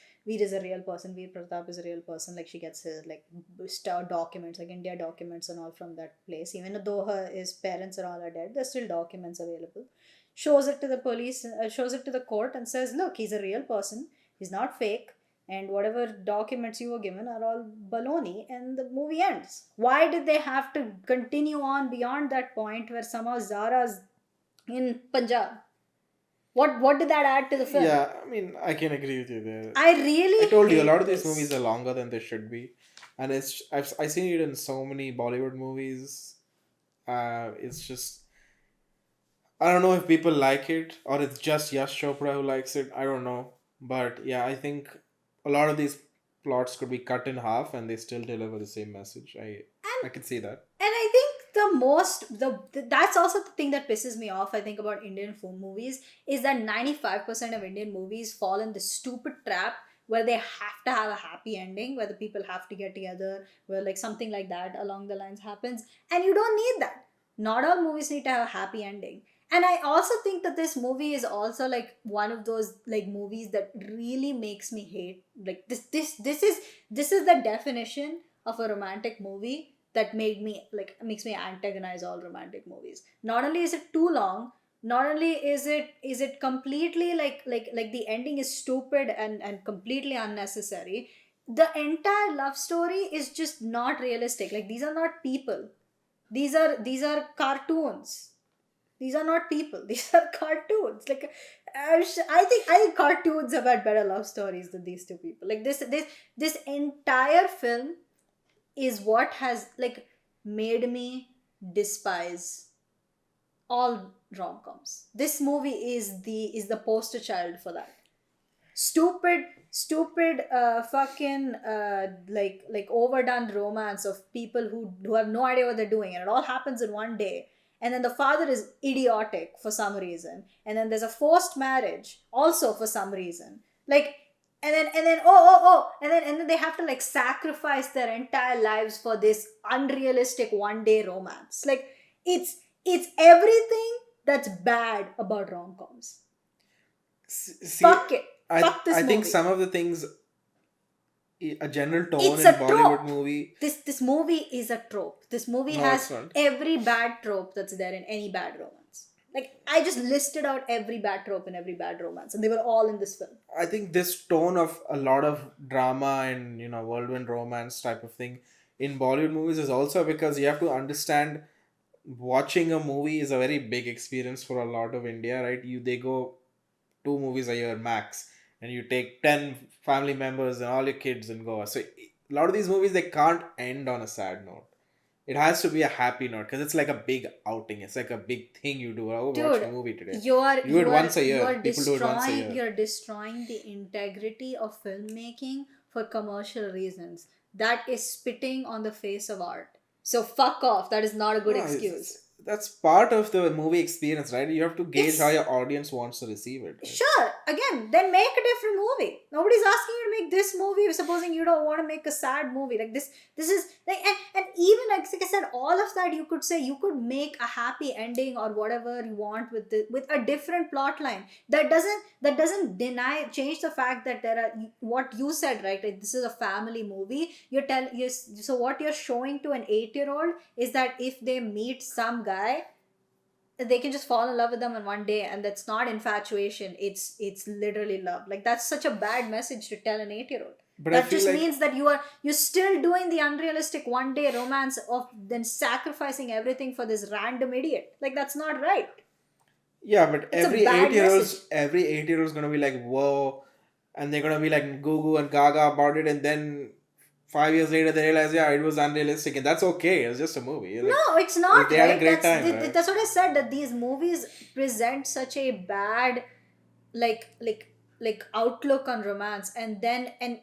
a real person, Veer Pratap is a real person. Like, she gets his, like, star documents, like India documents and all, from that place. Even though his parents are all are dead, there's still documents available. Shows it to the police, shows it to the court, and says, look, he's a real person, he's not fake, and whatever documents you were given are all baloney, and the movie ends. Why did they have to continue on beyond that point where somehow Zara's in Punjab? What did that add to the film? Yeah, I mean, I can agree with you there. I I really told you a lot hate of these movies this. are longer than they should be, and I've seen it in so many Bollywood movies. It's just, I don't know if people like it or it's just Yash Chopra who likes it. I don't know, but yeah, I think a lot of these plots could be cut in half and they still deliver the same message. I can see that. And I think that's also the thing that pisses me off, I think, about Indian film movies, is that 95% of Indian movies fall in this stupid trap where they have to have a happy ending, where the people have to get together, where like something like that along the lines happens. And you don't need that. Not all movies need to have a happy ending. And I also think that this movie is also like one of those like movies that really makes me hate, like, this is the definition of a romantic movie that made me like makes me antagonize all romantic movies. Not only is it too long, not only is it completely like the ending is stupid and completely unnecessary. The entire love story is just not realistic. Like, these are not people. These are cartoons. These are not people. These are cartoons. Like, I think cartoons have had better love stories than these two people. Like this entire film is what has like made me despise all rom-coms. This movie is the poster child for that. Stupid fucking like overdone romance of people who have no idea what they're doing, and it all happens in one day. And then the father is idiotic for some reason, and then there's a forced marriage also for some reason, like, and then and then they have to like sacrifice their entire lives for this unrealistic one day romance. Like, it's everything that's bad about rom-coms. See, Fuck it. I Fuck this I think movie. some of the things, a general tone It's in a Bollywood trope. movie. This movie is a trope. This movie No, has it's not. every bad trope that's there in any bad romance. Like, I just listed out every bad trope in every bad romance, and they were all in this film. I think this tone of a lot of drama and whirlwind romance type of thing in Bollywood movies is also because you have to understand, watching a movie is a very big experience for a lot of India, right? They go 2 movies a year max, and you take 10 family members and all your kids and go. So a lot of these movies, they can't end on a sad note. It has to be a happy note because it's like a big outing. It's like a big thing you do. Oh, watch a Dude, movie today. you are You do it you are once a you year. are People do it once a destroying year. you're destroying the integrity of filmmaking for commercial reasons. That is spitting on the face of art. So fuck off. That is not a good No, excuse. that's part of the movie experience, right? You have to gauge how It's your audience wants to receive it. Right? Sure, again, then make a different movie. Nobody's asking you to make this movie, supposing you don't want to make a sad movie. Like this is like, and even like I said, all of that you could say, you could make a happy ending or whatever you want with a different plot line. That doesn't change the fact that there are, what you said, right? Like, this is a family movie. So what you're showing to an 8-year-old is that if they meet some guy, they can just fall in love with them in one day, and that's not infatuation. It's literally love. Like, that's such a bad message to tell an 8-year-old. But I That feel just like, means that you're still doing the unrealistic one day romance of then sacrificing everything for this random idiot. Like, that's not right. yeah, but It's a bad message. every 8 year old's gonna be like, whoa, and they're gonna be like goo goo and gaga about it, and then 5 years later they realize, yeah, it was unrealistic, and that's okay. It's just a movie. Like, No, it's not they had a right. great time, right? That's what I said, that these movies present such a bad like like like outlook on romance, and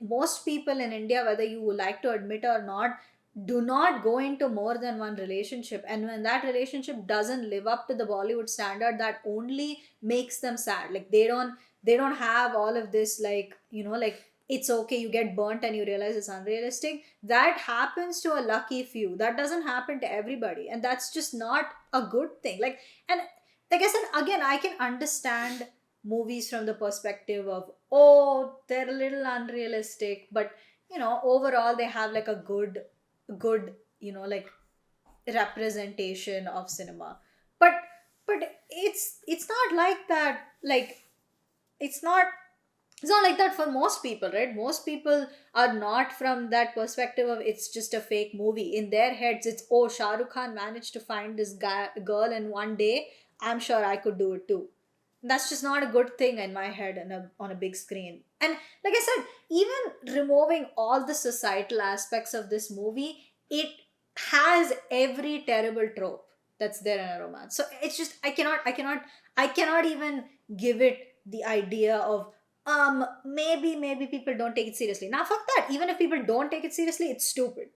most people in India, whether you would like to admit or not, do not go into more than one relationship, and when that relationship doesn't live up to the Bollywood standard, that only makes them sad. Like, they don't have all of this, like, like, it's okay, you get burnt and you realize it's unrealistic. That happens to a lucky few. That doesn't happen to everybody, and that's just not a good thing. Like, and like I said, again, I can understand movies from the perspective of, oh, they're a little unrealistic, but overall they have like a good like representation of cinema. But it's not like that. Like, it's not it's not like that for most people, right? Most people are not from that perspective of, it's just a fake movie. In their heads, it's, oh, Shah Rukh Khan managed to find this girl in one day, I'm sure I could do it too. That's just not a good thing in my head on a big screen. And like I said, even removing all the societal aspects of this movie, it has every terrible trope that's there in a romance. So it's just, I cannot even give it the idea of, maybe people don't take it seriously. Now fuck that. Even if people don't take it seriously, it's stupid.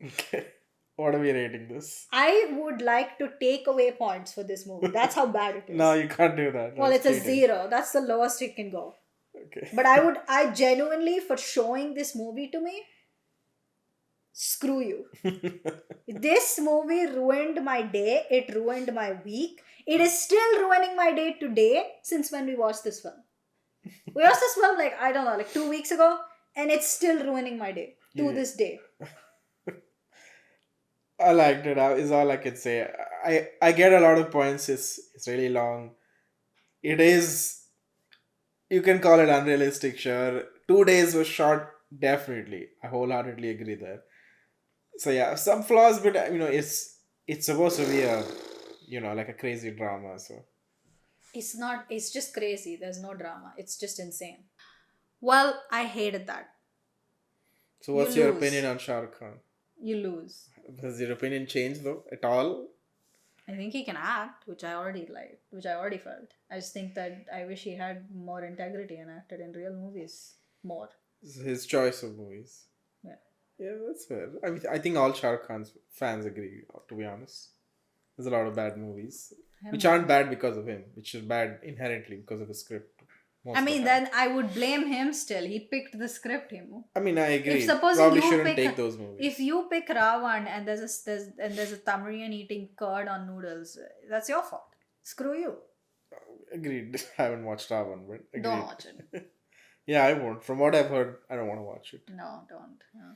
Okay. What are we rating this? I would like to take away points for this movie. That's how bad it is. No, you can't do that. Well, That's it's a cheating. 0. That's the lowest it can go. Okay. But I genuinely, for showing this movie to me, screw you. This movie ruined my day. It ruined my week. It is still ruining my day today since when we watched this film. We watched this film, like, I don't know, like 2 weeks ago, and it's still ruining my day to Yeah. this day. I liked it. Is all I could say. I get a lot of points. It's really long. It is. You can call it unrealistic, sure. 2 days was short, definitely. I wholeheartedly agree there. So yeah, some flaws, but it's supposed to be a like a crazy drama. So It's not, it's just crazy. There's no drama. It's just insane. Well, I hated that. You what's your lose. opinion on Shah Rukh Khan? You lose. Has your opinion changed though at all? I think he can act, which I already liked, which I already felt. I just think that I wish he had more integrity and acted in real movies more. This is his choice of movies. Yeah. Yeah, that's fair. I mean, I think all Shah Rukh Khan's fans agree. To be honest, there's a lot of bad movies, which aren't bad because of him, which is bad inherently because of the script. I mean, then I would blame him still. He picked the script, Hemu. I mean, I agree. If supposing Probably you shouldn't pick, take those movies. if you pick Ravan and there's a Tamarian eating curd on noodles, that's your fault. Screw you. Agreed. I haven't watched that one, but agreed. Don't watch it. Yeah, I won't. From what I've heard, I don't want to watch it. No, don't. No.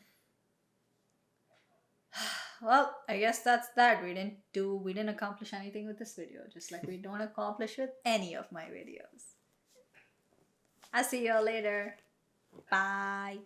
Well, I guess that's that. We didn't accomplish anything with this video, just like we don't accomplish with any of my videos. I'll see you all later. Bye.